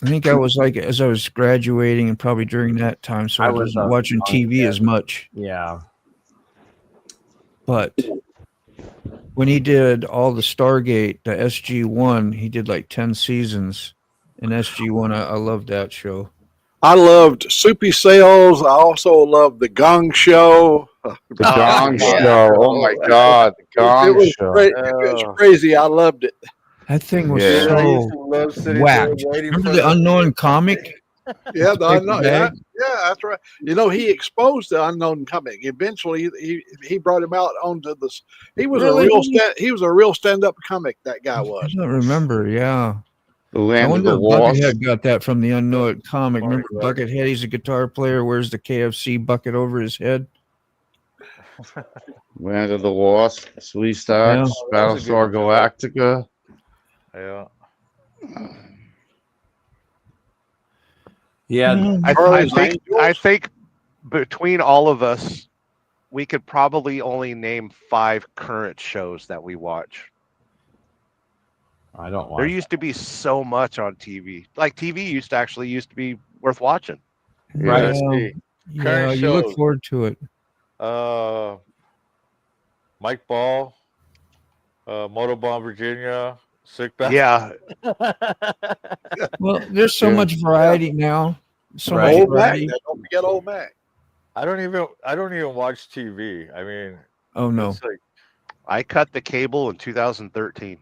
I think I was like, as I was graduating and probably during that time, so I wasn't watching TV as much. Yeah. But when he did all the Stargate, the SG-1, he did like 10 seasons in SG-1. I loved that show. I loved Soupy Sales. I also loved the Gong Show. The Gong Show. Oh my God, the Gong Show. It was crazy. I loved it. That thing was so whacked. Remember the Unknown comic? Yeah, the Unknown. Yeah, that's right. You know, he exposed the Unknown comic. Eventually, he brought him out onto this. He was a real stand-up comic. That guy was. I don't remember. Yeah. The Land I wonder of the if Lost. Buckethead got that from the Unknown comic. Remember Buckethead? He's a guitar player. Wears the KFC bucket over his head. Land of the Lost. Sweet Stars. Battlestar Galactica. Yeah. Yeah, I think between all of us, we could probably only name 5 current shows that we watch. I don't watch. There used to be so much on TV. Like TV used to be worth watching. Right. Yeah, you look forward to it. Mike Ball, Motorbomb Virginia, Sick Back. Yeah. Well, there's so much variety now. So much Old variety. Mac. Don't forget Old Mac. I don't even watch TV. I mean, oh no. Like, I cut the cable in 2013.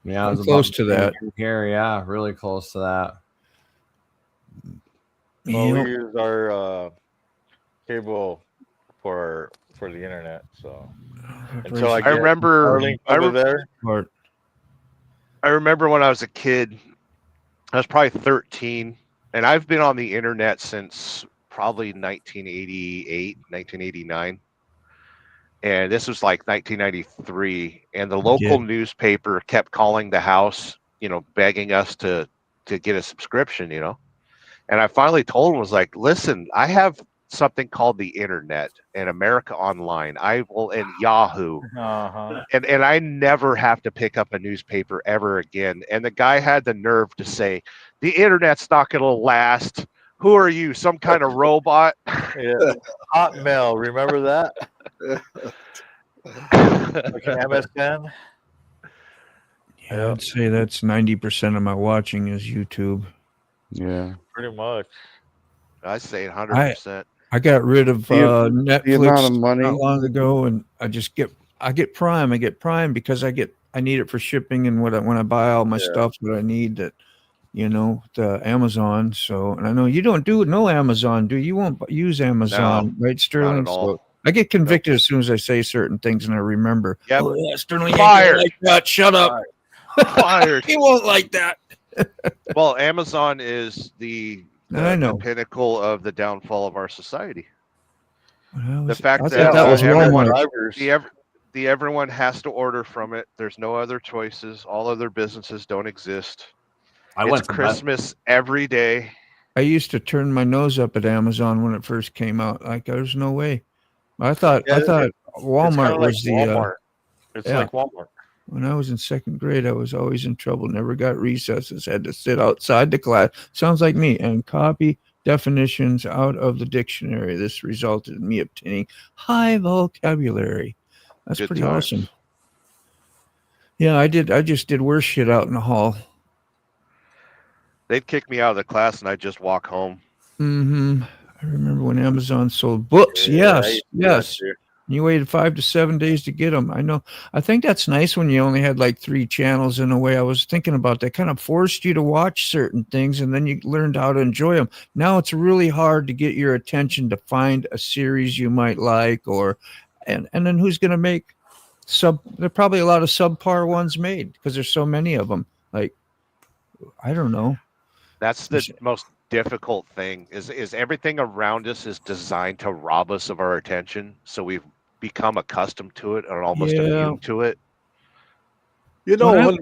Yeah, I was close to that. Here, yeah, really close to that. Well, we use our cable for the internet, so until I remember there. I remember when I was a kid, I was probably 13, and I've been on the internet since probably 1988, 1989. And this was like 1993, and the local newspaper kept calling the house, begging us to get a subscription, And I finally told him, was like, listen, I have something called the internet and America Online. I will, and Yahoo. And I never have to pick up a newspaper ever again. And the guy had the nerve to say, the internet's not going to last. Who are you, some kind of robot? Yeah. Hotmail, remember that? Okay, MSN. Yeah, I'd say that's 90% of my watching is YouTube. Yeah, pretty much. I say 100%. I got rid of Netflix the amount of money not long ago, and I get Prime. I get Prime because I need it for shipping and when I buy all my stuff that I need that. The Amazon. So, and I know you don't do no Amazon, do you? You won't use Amazon, right, Sterling? Not at all. So I get convicted as soon as I say certain things, and I remember. Yep. Oh, yeah, Sterling, fired. Like that. Shut up. Fired. He won't like that. Well, Amazon is the pinnacle of the downfall of our society. The fact that was Walmart. Everyone has to order from it. There's no other choices. All other businesses don't exist. It's Christmas every day. I used to turn my nose up at Amazon when it first came out. Like, there's no way. I thought Walmart was the Walmart. It's like Walmart. When I was in second grade, I was always in trouble. Never got recesses. Had to sit outside the class. Sounds like me. And copy definitions out of the dictionary. This resulted in me obtaining high vocabulary. That's pretty awesome. Yeah, I just did worse shit out in the hall. They'd kick me out of the class and I'd just walk home. Mm-hmm. I remember when Amazon sold books. Yes. You waited 5 to 7 days to get them. I know. I think that's nice when you only had like 3 channels in a way. I was thinking about that. Kind of forced you to watch certain things and then you learned how to enjoy them. Now it's really hard to get your attention to find a series you might like and then who's going to make there are probably a lot of subpar ones made because there's so many of them. Like, I don't know. That's the most difficult thing is everything around us is designed to rob us of our attention. So we've become accustomed to it and almost immune to it. You know,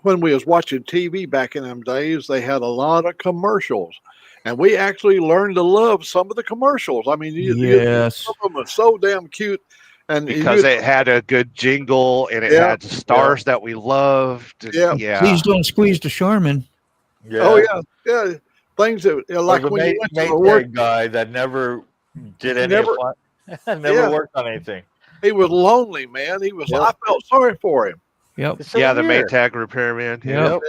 when we was watching TV back in them days, they had a lot of commercials, and we actually learned to love some of the commercials. I mean, some of them are so damn cute, and because it had a good jingle and it had stars that we loved. And Please don't squeeze the Charmin. Yeah. Oh yeah. Things that like when you went to the work guy that never did any never worked on anything. He was lonely, man. He was. I felt sorry for him. Yep. So the Maytag repairman. Yep.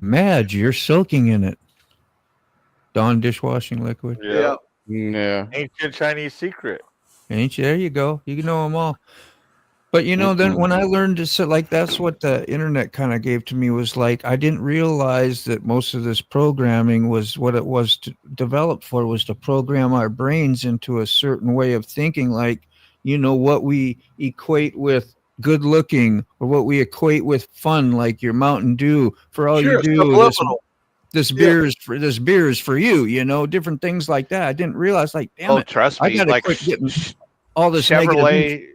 Madge, you're soaking in it. Dawn dishwashing liquid. Yeah. Ancient Chinese secret. There you go. You know them all. But then when I learned to sit, like, that's what the internet kind of gave to me, was like, I didn't realize that most of this programming was what it was developed for, was to program our brains into a certain way of thinking, like, what we equate with good looking or what we equate with fun, like your Mountain Dew. For all you do, this beer is for you, different things like that. I didn't realize, like, damn it. Trust me, I gotta quit getting all this Chevrolet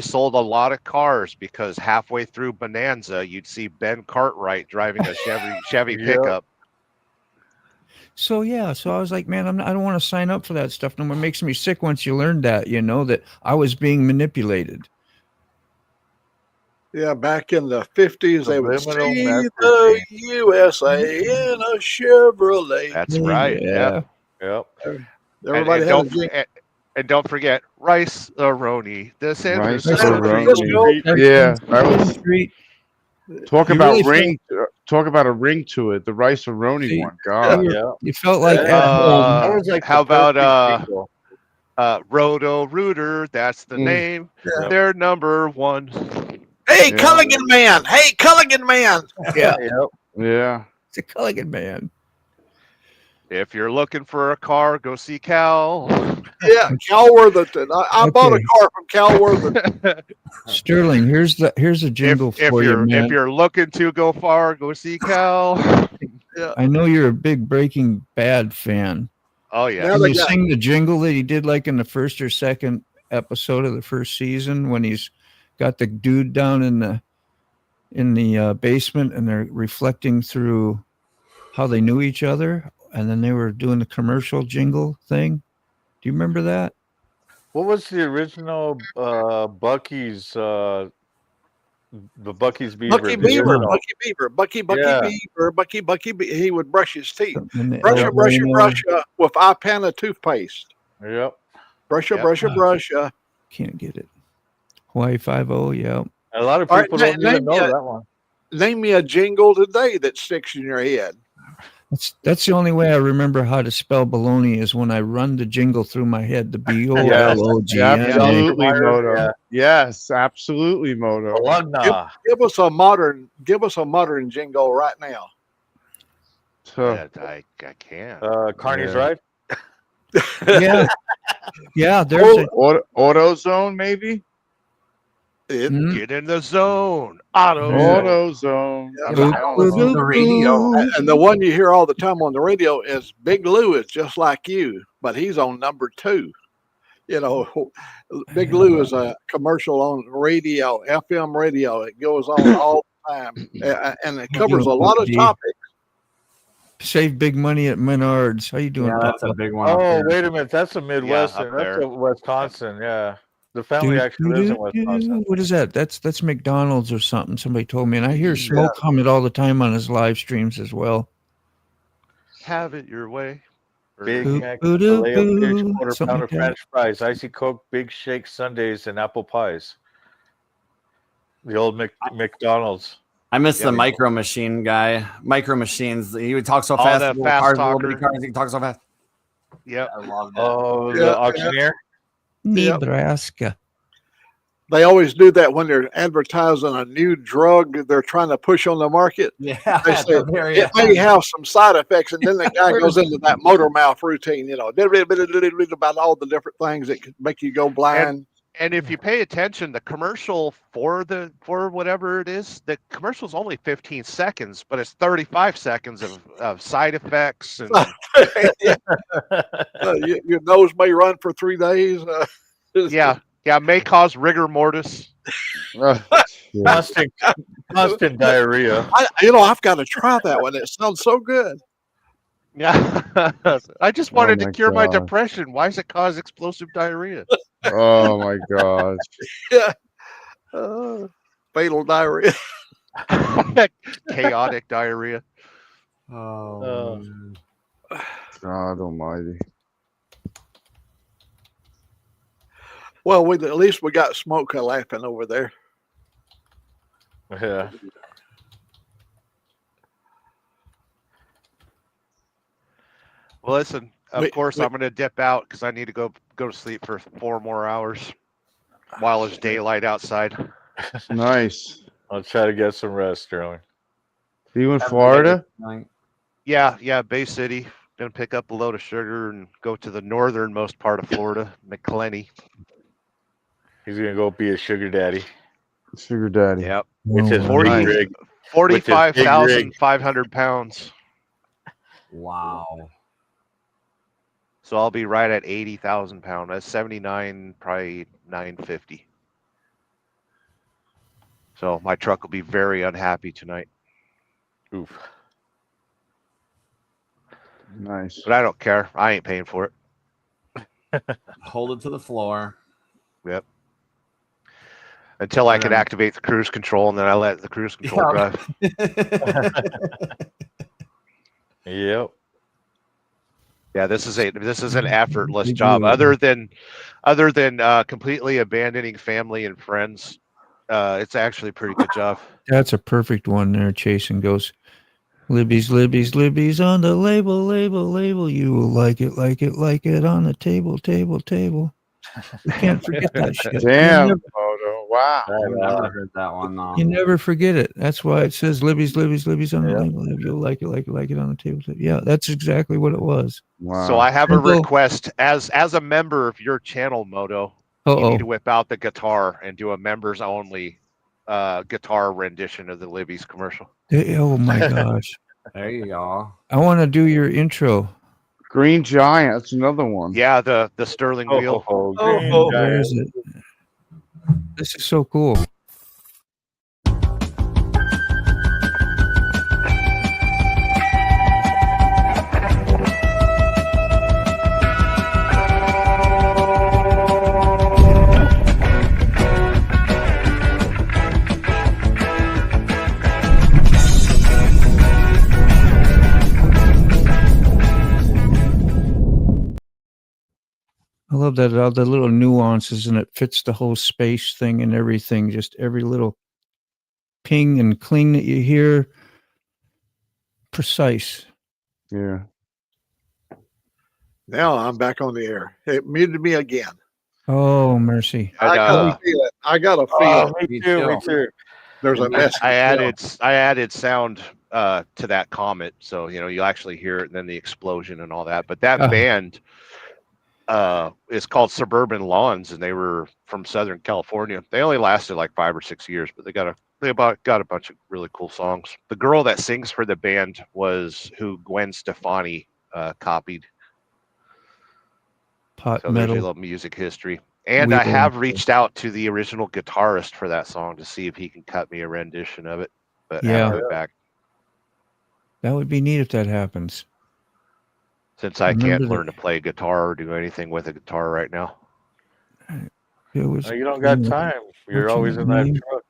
sold a lot of cars because halfway through Bonanza, you'd see Ben Cartwright driving a Chevy pickup. So I was like, man, I don't want to sign up for that stuff no more. It makes me sick once you learn that, that I was being manipulated. Yeah, back in the 50s, they would see the USA in a Chevrolet. That's right. Yep. Everybody and don't forget Rice Aroni, the Sanders. Talk about ring. Talk about a ring to it. The Rice Aroni one. God, you felt like. How about Roto Rooter? That's the name. They're number one. Hey, Culligan Man! Hey, Culligan Man! Yeah. It's a Culligan Man. If you're looking for a car, go see Cal. Yeah, Cal Worthington. I bought a car from Cal Worthington. Sterling, here's a jingle for you, man. If you're looking to go far, go see Cal. I know you're a big Breaking Bad fan. Oh yeah. Can you sing the jingle that he did, like in the first or second episode of the first season, when he's got the dude down in the basement and they're reflecting through how they knew each other, and then they were doing the commercial jingle thing? Do you remember that? What was the original Bucky's? The Bucky's Beaver. Bucky Beaver. He would brush his teeth. Brush with Ipana toothpaste. Yep. Brush. Can't get it. Hawaii 5-0. Yeah. A lot of people don't even know that one. Name me a jingle today that sticks in your head. That's the only way I remember how to spell baloney, is when I run the jingle through my head. The B-O-L-O-G. Absolutely, Moto. Yes, absolutely, Moto. Give us a modern jingle right now. I can't. Carney's Ride. Yeah. There's AutoZone, maybe. Get in the zone. AutoZone. The radio. And the one you hear all the time on the radio is Big Lou is just like you, but he's on number 2. Big Lou is a commercial on radio, FM radio. It goes on all the time, and it covers a lot of topics. Save big money at Menards. How you doing? Yeah, that's a big one. Oh, wait a minute. That's a Midwestern. That's a Wisconsin. Yeah. The family actually lives in Wisconsin. What is that? That's McDonald's or something. Somebody told me, and I hear Smoke hum it all the time on his live streams as well. Have it your way. Big Mac, filet-o-fish, quarter-pounder French fries, icy Coke, Big Shake sundaes, and apple pies. The old McDonald's. I miss the Micro Machine guy. Micro Machines. He would talk so fast. The fast talker. He talks so fast. Yep. I love that. Oh, the auctioneer. Nebraska. They always do that when they're advertising a new drug they're trying to push on the market. Yeah, they say it may have some side effects, and then the guy goes into that motor mouth routine, about all the different things that could make you go blind. And if you pay attention, the commercial for whatever it is, the commercial's only 15 seconds, but it's 35 seconds of side effects and Yeah. Your nose may run for 3 days. yeah, may cause rigor mortis. Constant diarrhea. I've got to try that one. It sounds so good. Yeah, I just wanted to cure my depression. Why does it cause explosive diarrhea? Oh my gosh. Yeah. Fatal diarrhea. Chaotic diarrhea. Oh, God almighty. Well, at least we got Smoke laughing over there. Yeah. Well, listen. Of course, I'm going to dip out because I need to go to sleep for 4 more hours while it's daylight outside. Nice. I'll try to get some rest, Sterling. Are you in Florida? Yeah, Bay City. Gonna pick up a load of sugar and go to the northernmost part of Florida, McClenny. He's gonna go be a sugar daddy. Sugar daddy. Yep. Which is 45,500 pounds. wow. So I'll be right at 80,000 pounds. That's 79, probably 950. So my truck will be very unhappy tonight. Oof. Nice. But I don't care. I ain't paying for it. Hold it to the floor. Yep. Until I can activate the cruise control, and then I let the cruise control drive. Yep. Yeah, this is an effortless job. Other than completely abandoning family and friends, it's actually a pretty good job. That's a perfect one there. Chasing goes, Libby's on the label. You will like it on the table. You can't forget that shit. Damn, Moto. Wow. I never heard that one though. You never forget it. That's why it says Libby's on the label. You'll like it on the table. Yeah, that's exactly what it was. Wow. So I have a request as a member of your channel, Moto. You need to whip out the guitar and do a members only guitar rendition of the Libby's commercial. Oh my gosh. There you go. I want to do your intro. Green Giant. That's another one. Yeah, the Sterling wheel. Where is it? This is so cool. I love that, all the little nuances, and it fits the whole space thing and everything. Just every little ping and cling that you hear, precise. Yeah. Now I'm back on the air. It muted me again. Oh, mercy. I got a feeling. Me too. There's a message. I added sound to that comment, so you actually hear it, and then the explosion and all that. But that band is called Suburban Lawns, and they were from Southern California. They only lasted like 5 or 6 years, but they got a bunch of really cool songs. The girl that sings for the band was who Gwen Stefani copied. Pot so metal. There's a little music history. And I have reached out to the original guitarist for that song to see if he can cut me a rendition of it. But I haven't heard back. That would be neat if that happens. Since I can't learn to play guitar or do anything with a guitar right now. You don't got time. You're always in that truck.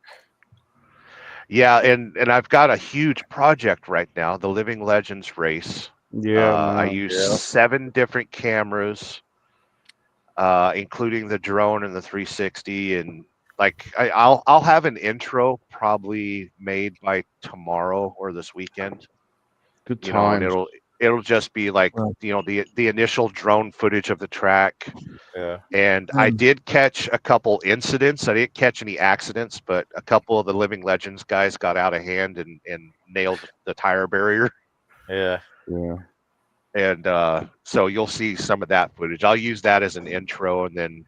Yeah, and I've got a huge project right now, the Living Legends race. Yeah, I use 7 different cameras, including the drone and the 360, and I'll have an intro probably made by tomorrow or this weekend. Good time. It'll just be like the initial drone footage of the track. Yeah. And I did catch a couple incidents. I didn't catch any accidents, but a couple of the Living Legends guys got out of hand and nailed the tire barrier. Yeah. Yeah. And so you'll see some of that footage. I'll use that as an intro, and then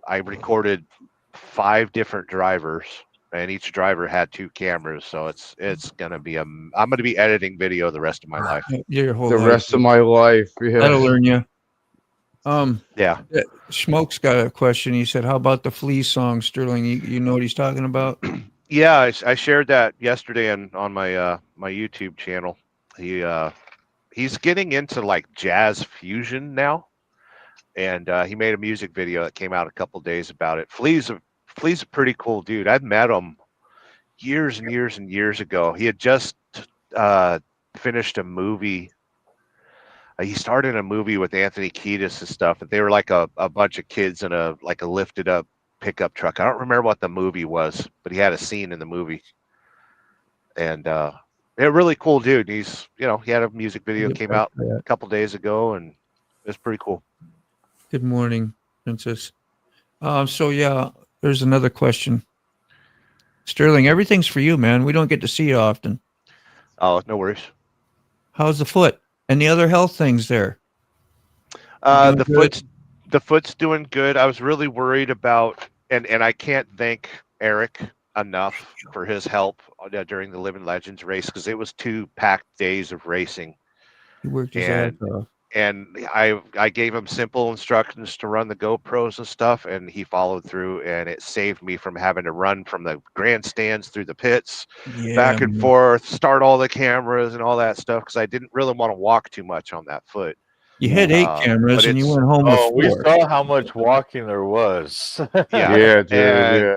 I recorded 5 different drivers, and each driver had 2 cameras. So it's gonna be I'm gonna be editing video the rest of my life. Your whole The life. rest of my life. Yeah. That'll learn you. Yeah. Smoke's got a question. He said, "How about the Flea song, Sterling? You know what he's talking about?" Yeah, I shared that yesterday on my my YouTube channel. He's getting into like jazz fusion now, and he made a music video that came out a couple days about it. Flea's a pretty cool dude. I've met him years and years and years ago. He had just finished a movie. He started a movie with Anthony Kiedis and stuff, and they were like a bunch of kids in a lifted up pickup truck. I don't remember what the movie was, but he had a scene in the movie, and they're really cool dude. He's he had a music video came out a couple days ago, and it's pretty cool. Good morning, Princess. So yeah, there's another question. Sterling, everything's for you, man. We don't get to see you often. Oh, no worries. How's the foot and the other health things there? The foot's doing good. I was really worried about, and I can't thank Eric enough for his help during the Living Legends race, because it was 2 packed days of racing. He worked his ass off. And I gave him simple instructions to run the GoPros and stuff, and he followed through, and it saved me from having to run from the grandstands through the pits, back and forth, start all the cameras and all that stuff, because I didn't really want to walk too much on that foot. You had 8 cameras and you went home with 4. We saw how much walking there was. Yeah, dude, yeah.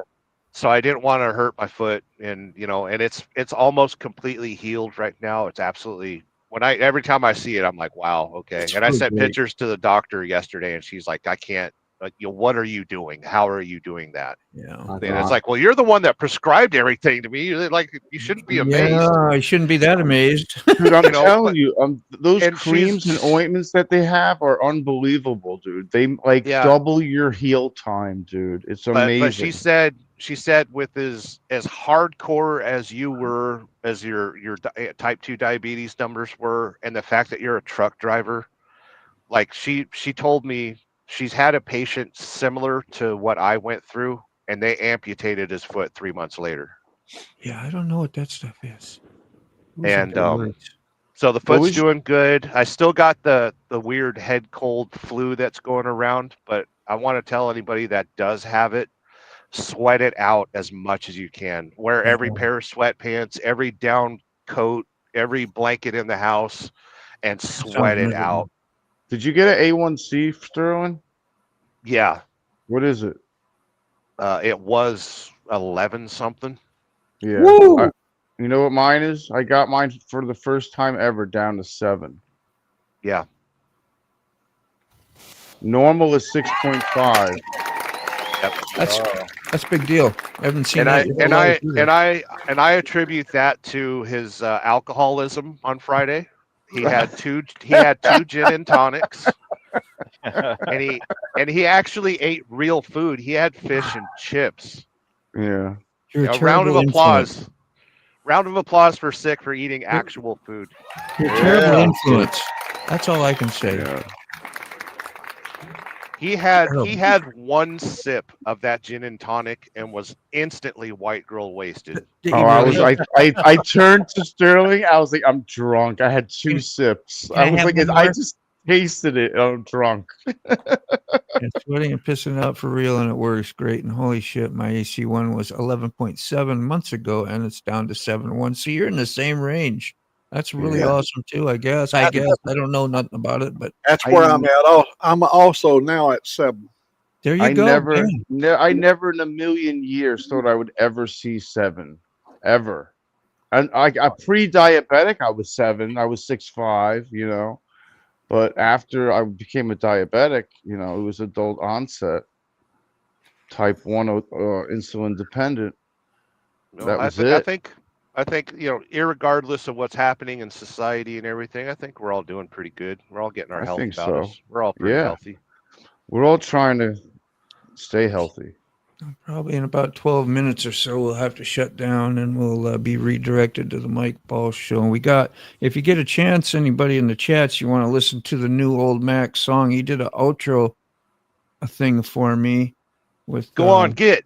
So I didn't want to hurt my foot, and and it's almost completely healed right now. It's absolutely, every time I see it, I'm like, wow, okay. And I sent pictures to the doctor yesterday, and she's like, I can't. What are you doing? How are you doing that? Yeah. And it's like, well, you're the one that prescribed everything to me. Like, you shouldn't be amazed. Yeah, I shouldn't be that amazed. Dude, I'm telling you, those creams and ointments that they have are unbelievable, dude. They double your heal time, dude. It's amazing. But she said with as hardcore as you were, as your type 2 diabetes numbers were, and the fact that you're a truck driver, like she told me she's had a patient similar to what I went through, and they amputated his foot 3 months later. Yeah, I don't know what that stuff is. And so the foot's doing good. I still got the weird head cold flu that's going around, but I want to tell anybody that does have it, sweat it out as much as you can. Wear every pair of sweatpants, every down coat, every blanket in the house, and sweat it out. Did you get an A1C, Sterling? Yeah. What is it? It was 11 something. Yeah. You know what mine is? I got mine for the first time ever down to 7. Yeah. Normal is 6.5. Yep. That's a big deal. I haven't seen that. And I attribute that to his alcoholism on Friday. He had two gin and tonics, and he actually ate real food. He had fish and chips. Yeah. A round of applause. Round of applause for Sick for eating actual food. You're a terrible influence. That's all I can say. Yeah. He had 1 sip of that gin and tonic and was instantly white girl wasted. I turned to Sterling. I was like, I'm drunk. I had 2 sips. I was like, I just tasted it. I'm drunk. It's sweating and pissing out for real, and it works great. And holy shit, my AC1 was 11.7 months ago, and it's down to 7.1. So you're in the same range. That's really awesome too, I guess. I don't know nothing about it, but that's where I'm at. I'm also now at 7. There you go. I never in a million years thought I would ever see 7, ever. And I pre-diabetic, I was 7. I was 6'5", But after I became a diabetic, it was adult onset, type 1 insulin dependent. That was it. I think, irregardless of what's happening in society and everything, I think we're all doing pretty good. We're all getting our health about us. We're all pretty healthy. We're all trying to stay healthy. Probably in about 12 minutes or so, we'll have to shut down, and we'll be redirected to the Mike Ball Show. And we got, if you get a chance, anybody in the chats, you want to listen to the new Old Mac song, he did an outro thing for me. with Go on, get.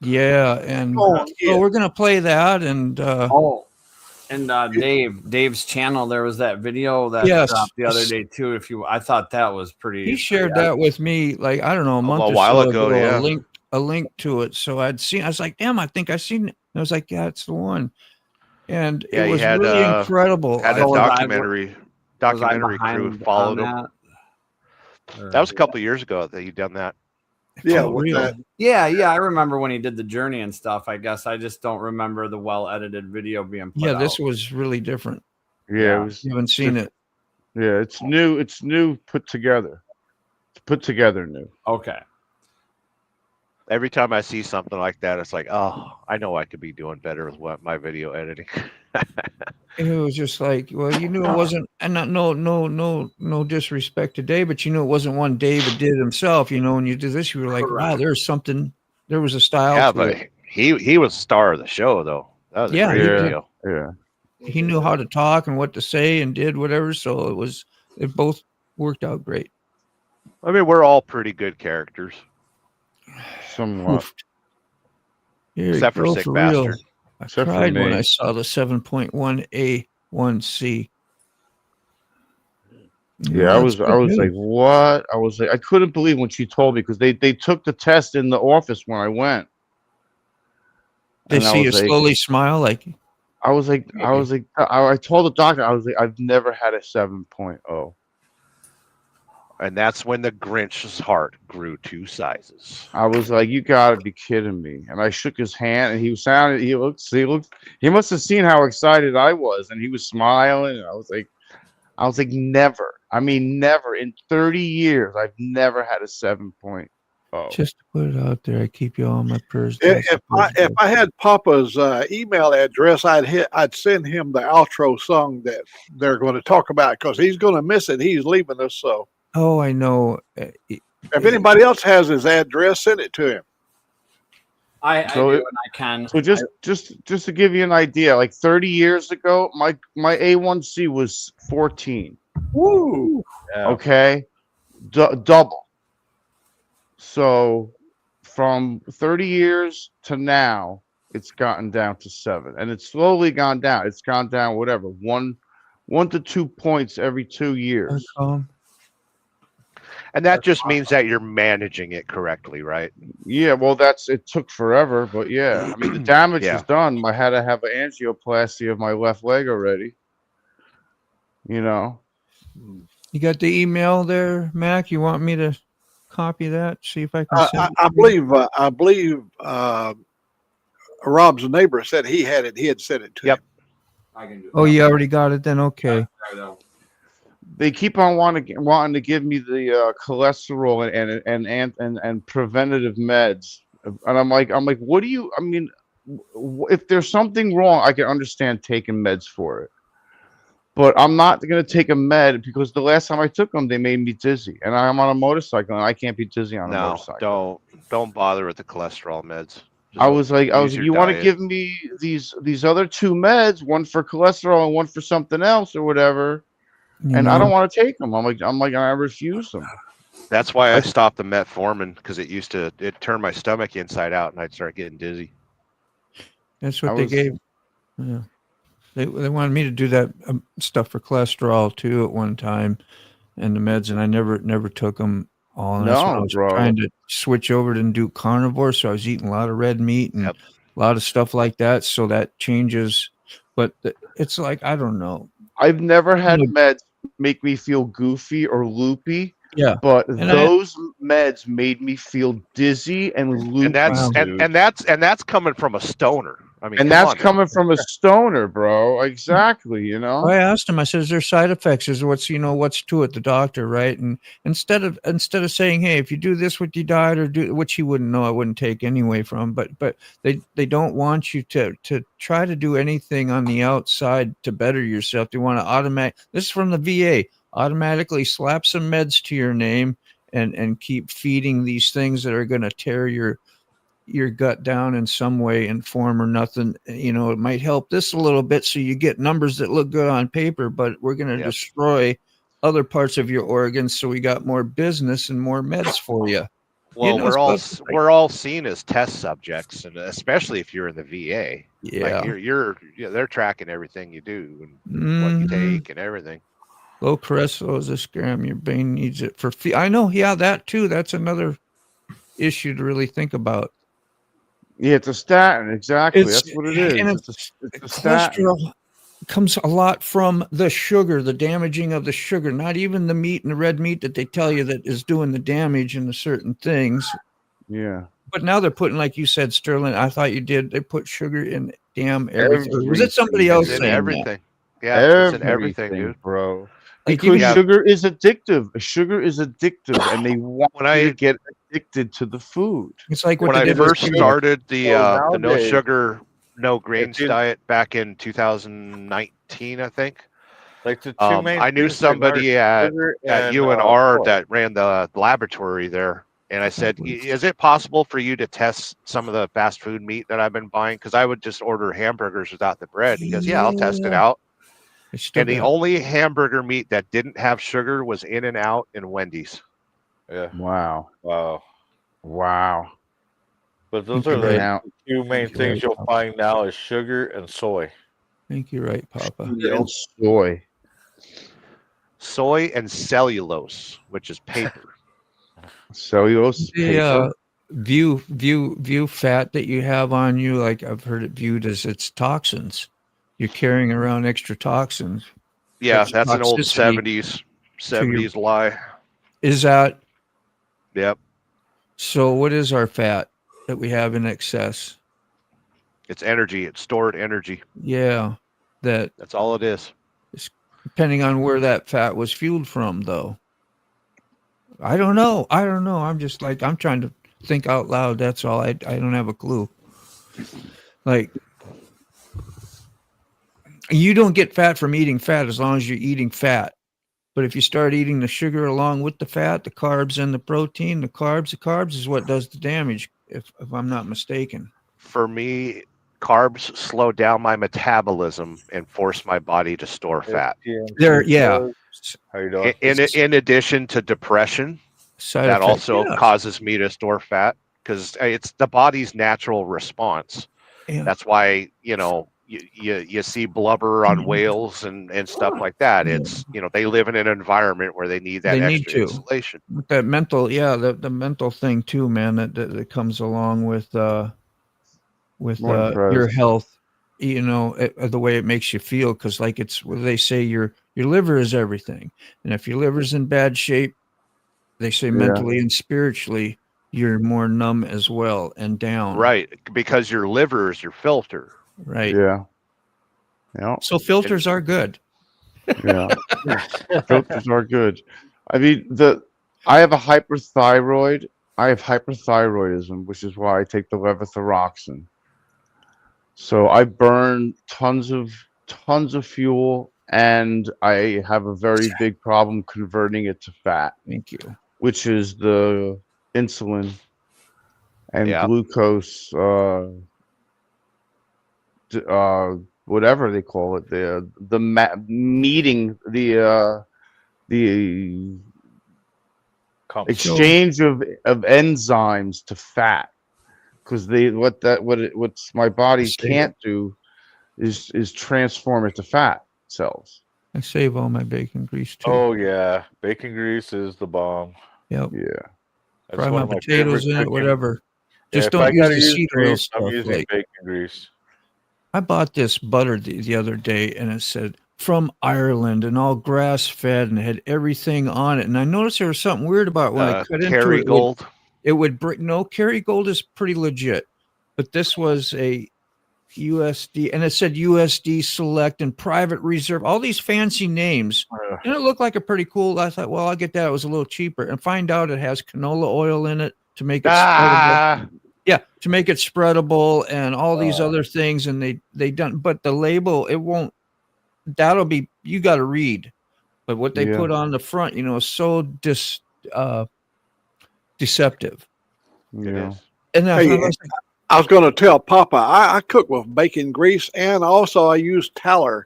Yeah, and so we're gonna play that, and Dave's channel, there was that video that dropped the other day too. I thought that was pretty. He shared that with me, like I don't know, a month or while so ago. Yeah, a link to it. So I was like, damn, I think I seen it. And I was like, yeah, it's the one, and it was really incredible. Had a documentary crew followed him. That was a couple of years ago that you done that. Yeah, yeah. I remember when he did the journey and stuff. I guess I just don't remember the well-edited video being put out. This was really different. Yeah, you haven't seen it. Yeah, it's new. It's new, put together. It's put together new. Okay. Every time I see something like that, it's like, oh, I know I could be doing better with my video editing. It was just like, well, you knew it wasn't, and no disrespect to Dave, but you knew it wasn't one David did himself. You know, when you do this, you were like, wow, there was a style. Yeah, but he was star of the show, though. That was a great video. Yeah. He knew how to talk and what to say and did whatever. So it both worked out great. I mean, we're all pretty good characters. Somewhat. Except for Sick Bastard. I cried when I saw the 7.1A1C. Yeah, I was like, what? I was like, I couldn't believe when she told me, because they took the test in the office when I went. They see you slowly smile, like. I told the doctor, I was like, I've never had a 7.0. And that's when the Grinch's heart grew 2 sizes. I was like, you gotta be kidding me. And I shook his hand, and he must have seen how excited I was, and he was smiling, and I was like, never. I mean, never in 30 years, I've never had a 7.0. Just to put it out there, I keep you all on my prayers. If I had Papa's email address, I'd send him the outro song that they're going to talk about, because he's going to miss it. He's leaving us, so. Oh, I know. If anybody else has his address, send it to him. I do, and I can. So just to give you an idea, like 30 years ago, my A1C was 14. Woo! Yeah. Okay, double. So from 30 years to now, it's gotten down to 7, and it's slowly gone down. It's gone down, whatever, 1 to 2 points every 2 years. And that just means that you're managing it correctly, right? Yeah, well, it took forever, but yeah. I mean, the damage is done. I had to have an angioplasty of my left leg already. You know. You got the email there, Mac? You want me to copy that? See if I can send it? I believe Rob's neighbor said he had it. He had sent it to him. I can do it. Oh, you already got it then? Okay. They keep on wanting to give me the cholesterol and preventative meds, and I'm like, what do you? I mean, if there's something wrong, I can understand taking meds for it, but I'm not going to take a med, because the last time I took them, they made me dizzy, and I'm on a motorcycle, and I can't be dizzy on a motorcycle. Don't bother with the cholesterol meds. I was like, you want to give me these other 2 meds, one for cholesterol and one for something else or whatever. And I don't want to take them. I'm like, I refuse them. That's why I stopped the metformin, because it turned my stomach inside out, and I'd start getting dizzy. That's what they gave. Yeah, they wanted me to do that stuff for cholesterol too at one time, and the meds, and I never took them all. And that's when I was trying to switch over to do carnivore, so I was eating a lot of red meat and a lot of stuff like that. So that changes, but it's like, I don't know. I've never had meds make me feel goofy or loopy. Yeah, but those meds made me feel dizzy and loopy. And that's coming from a stoner. I mean, and that's coming from a stoner, bro. Exactly. You know. I asked him. I said, "Is there side effects? Is what's to it?" The doctor, right? And instead of saying, "Hey, if you do this with your diet or do," which he wouldn't know, I wouldn't take anyway from. But they don't want you to try to do anything on the outside to better yourself. They want to This is from the VA. Automatically slap some meds to your name and keep feeding these things that are going to tear your gut down in some way and form or nothing. You know, it might help this a little bit so you get numbers that look good on paper, but we're going to destroy other parts of your organs, so we got more business and more meds for you. Well, we're all seen as test subjects, and especially if you're in the VA. Yeah. Like they're tracking everything you do and what you take and everything. Low cholesterol is a scam. Your brain needs it for I know. Yeah, that too. That's another issue to really think about. Yeah, it's a statin. Exactly. That's what it is. And It's a statin. cholesterol comes a lot from the sugar, the damaging of the sugar, not even the meat and the red meat that they tell you that is doing the damage in the certain things. Yeah. But now they're putting, like you said, Sterling, I thought you did, they put sugar in damn everything. Was it somebody else saying everything? That? Yeah, it's in everything, dude. Bro. Like because sugar is addictive. Sugar is addictive, and they want you to get addicted to the food. It's like when I first started the no sugar, no grains diet back in 2019, I think. Like the two main I knew somebody at UNR that ran the laboratory there, and I said, "Is it possible for you to test some of the fast food meat that I've been buying? Because I would just order hamburgers without the bread." He goes, "Yeah, I'll test it out." And the only hamburger meat that didn't have sugar was In-N-Out and Wendy's. Yeah. Wow. But those are the two main things you'll find now is sugar and soy. I think you're right, Papa. Soy and cellulose, which is paper. Cellulose paper. View fat that you have on you, like I've heard it viewed as it's toxins. You're carrying around extra toxins. Yeah, that's an old 70s lie. Is that? Yep. So what is our fat that we have in excess? It's energy. It's stored energy. Yeah. That's all it is. Depending on where that fat was fueled from, though. I don't know. I'm just like, I'm trying to think out loud. That's all. I don't have a clue. Like, you don't get fat from eating fat as long as you're eating fat. But if you start eating the sugar along with the fat, the carbs and the protein, the carbs is what does the damage, if I'm not mistaken. For me, carbs slow down my metabolism and force my body to store fat. Yeah. How you doing? In addition to depression, that also causes me to store fat because it's the body's natural response. Yeah. That's why, you see blubber on whales and stuff like that. It's, they live in an environment where they need that extra insulation. With that mental, the mental thing too, man, that comes along with your health, the way it makes you feel. Because like they say your liver is everything. And if your liver's in bad shape, they say mentally and spiritually, you're more numb as well and down. Right. Because your liver is your filter. Right. Yeah. So filters are good. Yeah. Filters are good. I mean, I have a hyperthyroid. I have hyperthyroidism, which is why I take the levothyroxine. So I burn tons of fuel, and I have a very big problem converting it to fat. Thank you. Which is the insulin and glucose, whatever they call it, the exchange of enzymes to fat, because what my body can't do is transform it to fat cells. I save all my bacon grease too. Oh yeah, bacon grease is the bomb. Yep. Yeah. That's fry my potatoes in it, whatever. Just don't use the seed oil stuff. I'm using bacon grease. I bought this butter the other day, and it said from Ireland and all grass fed, and it had everything on it. And I noticed there was something weird about it when I cut into it. Kerrygold. It would bring Kerrygold is pretty legit, but this was a USD, and it said USD Select and Private Reserve, all these fancy names, and it looked like a pretty cool. I thought, well, I'll get that. It was a little cheaper, and find out it has canola oil in it to make it spreadable. Yeah, to make it spreadable and all these other things, and they done. But the label, it won't. That'll be, you got to read, but what they put on the front, is so deceptive. Yeah. And I was going to tell Papa, I cook with bacon grease, and also I use tallow.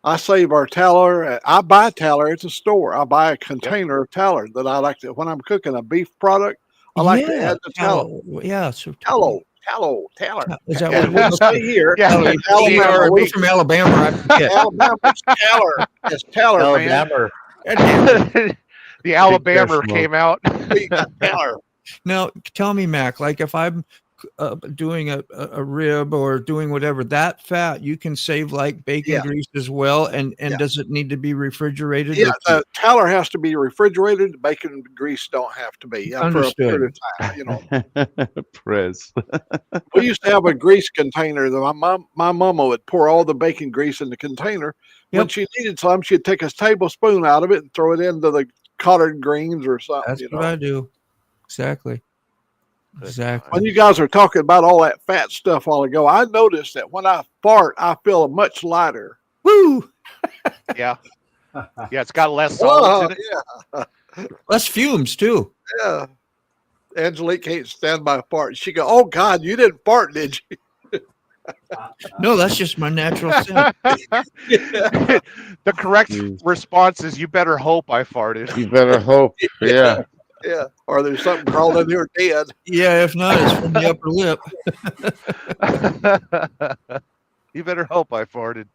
I save our tallow. I buy tallow at the store. I buy a container of tallow that I like to, when I'm cooking a beef product, I like to add the tallow. Yeah, so tallow. Is that And what we'll say here? Yeah. Alabama. We're from Alabama. I forget. Alabama's Taller. It's Taller, man. The Alabama came out. Taller. Now, tell me, Mac, like if I'm doing a rib or doing whatever, that fat you can save like bacon grease as well. And does it need to be refrigerated? Yeah, the tallow has to be refrigerated. The bacon grease don't have to be. Understood. For a period of time, you know. Prez. We used to have a grease container that my mama would pour all the bacon grease in the container. When she needed some, she'd take a tablespoon out of it and throw it into the collard greens or something. That's what I do. Exactly. When you guys are talking about all that fat stuff a while ago, I noticed that when I fart, I feel much lighter. Woo! Yeah. Yeah, it's got less solids in it. Yeah. Less fumes, too. Yeah. Angelique can't stand my fart. She go, "Oh, God, you didn't fart, did you?" No, that's just my natural sense. The correct response is, "You better hope I farted." You better hope. Yeah. Yeah, or there's something crawled in here dead. Yeah, if not, it's from the upper lip. You better hope I farted.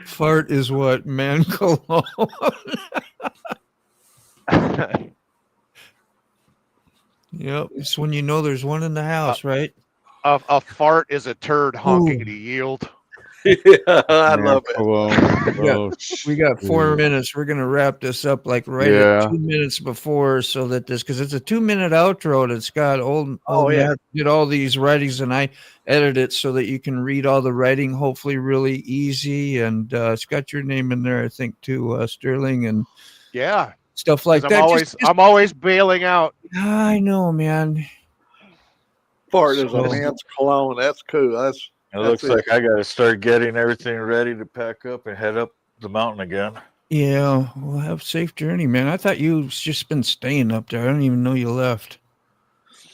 Fart is what? Man cologne. Yep, it's when you know there's one in the house, right? A fart is a turd honking to yield. Yeah, I love it. We got 4 minutes. We're gonna wrap this up like at 2 minutes before, so that because it's a 2-minute outro that's got old Matt did all these writings, and I edit it so that you can read all the writing, hopefully really easy, and it's got your name in there, I think, too, Sterling, and stuff like that. I'm always bailing out. I know, man. Fart is a man's cologne. That's cool. It looks like I got to start getting everything ready to pack up and head up the mountain again. Yeah, well, have a safe journey, man. I thought you've just been staying up there. I don't even know you left.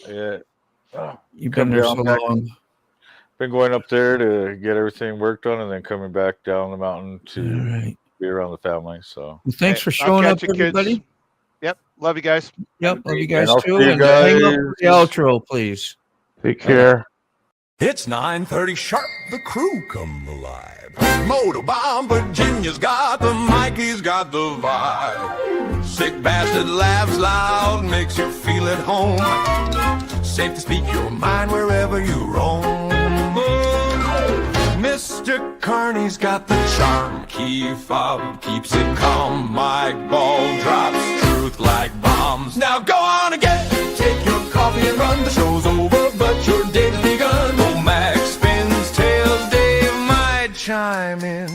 Yeah. You've been there so long. Been going up there to get everything worked on and then coming back down the mountain to be around the family. So well, thanks for showing up, everybody. Kids. Yep. Love you guys. Yep. Love you guys too. And hang up the outro, please. Take care. It's 9:30 sharp, the crew come alive. Motorbomb Virginia's got the mic, he's got the vibe. Sick bastard laughs loud, makes you feel at home. Safe to speak your mind wherever you roam. Mr. Carney's got the charm, key fob keeps it calm. Mike Ball drops truth like bombs. Now go on again, take your coffee and run. The show's over, but your day's begun. Chime in.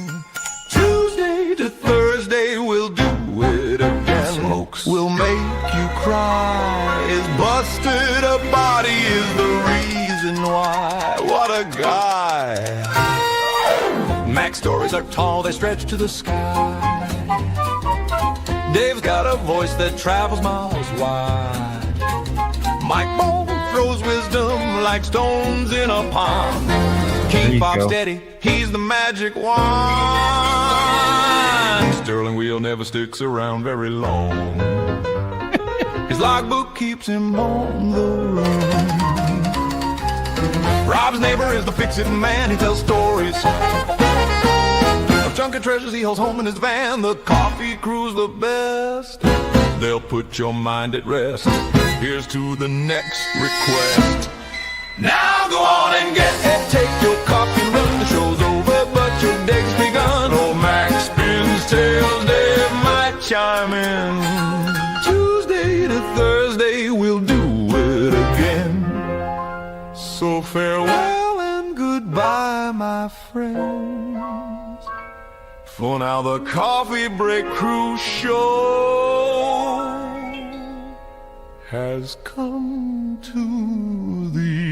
Tuesday to Thursday, we'll do it again. Smokes. We'll make you cry. Is busted a body is the reason why. What a guy. Mac's stories are tall, they stretch to the sky. Dave's got a voice that travels miles wide. Mike Ball throws wisdom like stones in a pond. King Fox Steady, he's the magic wand. Sterling Wheel never sticks around very long. His logbook keeps him on the run. Rob's neighbor is the fix-it man, he tells stories of junk and treasures he holds home in his van. The coffee crew's the best, they'll put your mind at rest. Here's to the next request. Now go on and get it. Take your coffee and run. The show's over, but your day's begun. Old Mac spins tails, Dave might chime in. Tuesday to Thursday, we'll do it again. So farewell and goodbye, my friends. For now, the Coffee Break Crew show has come to the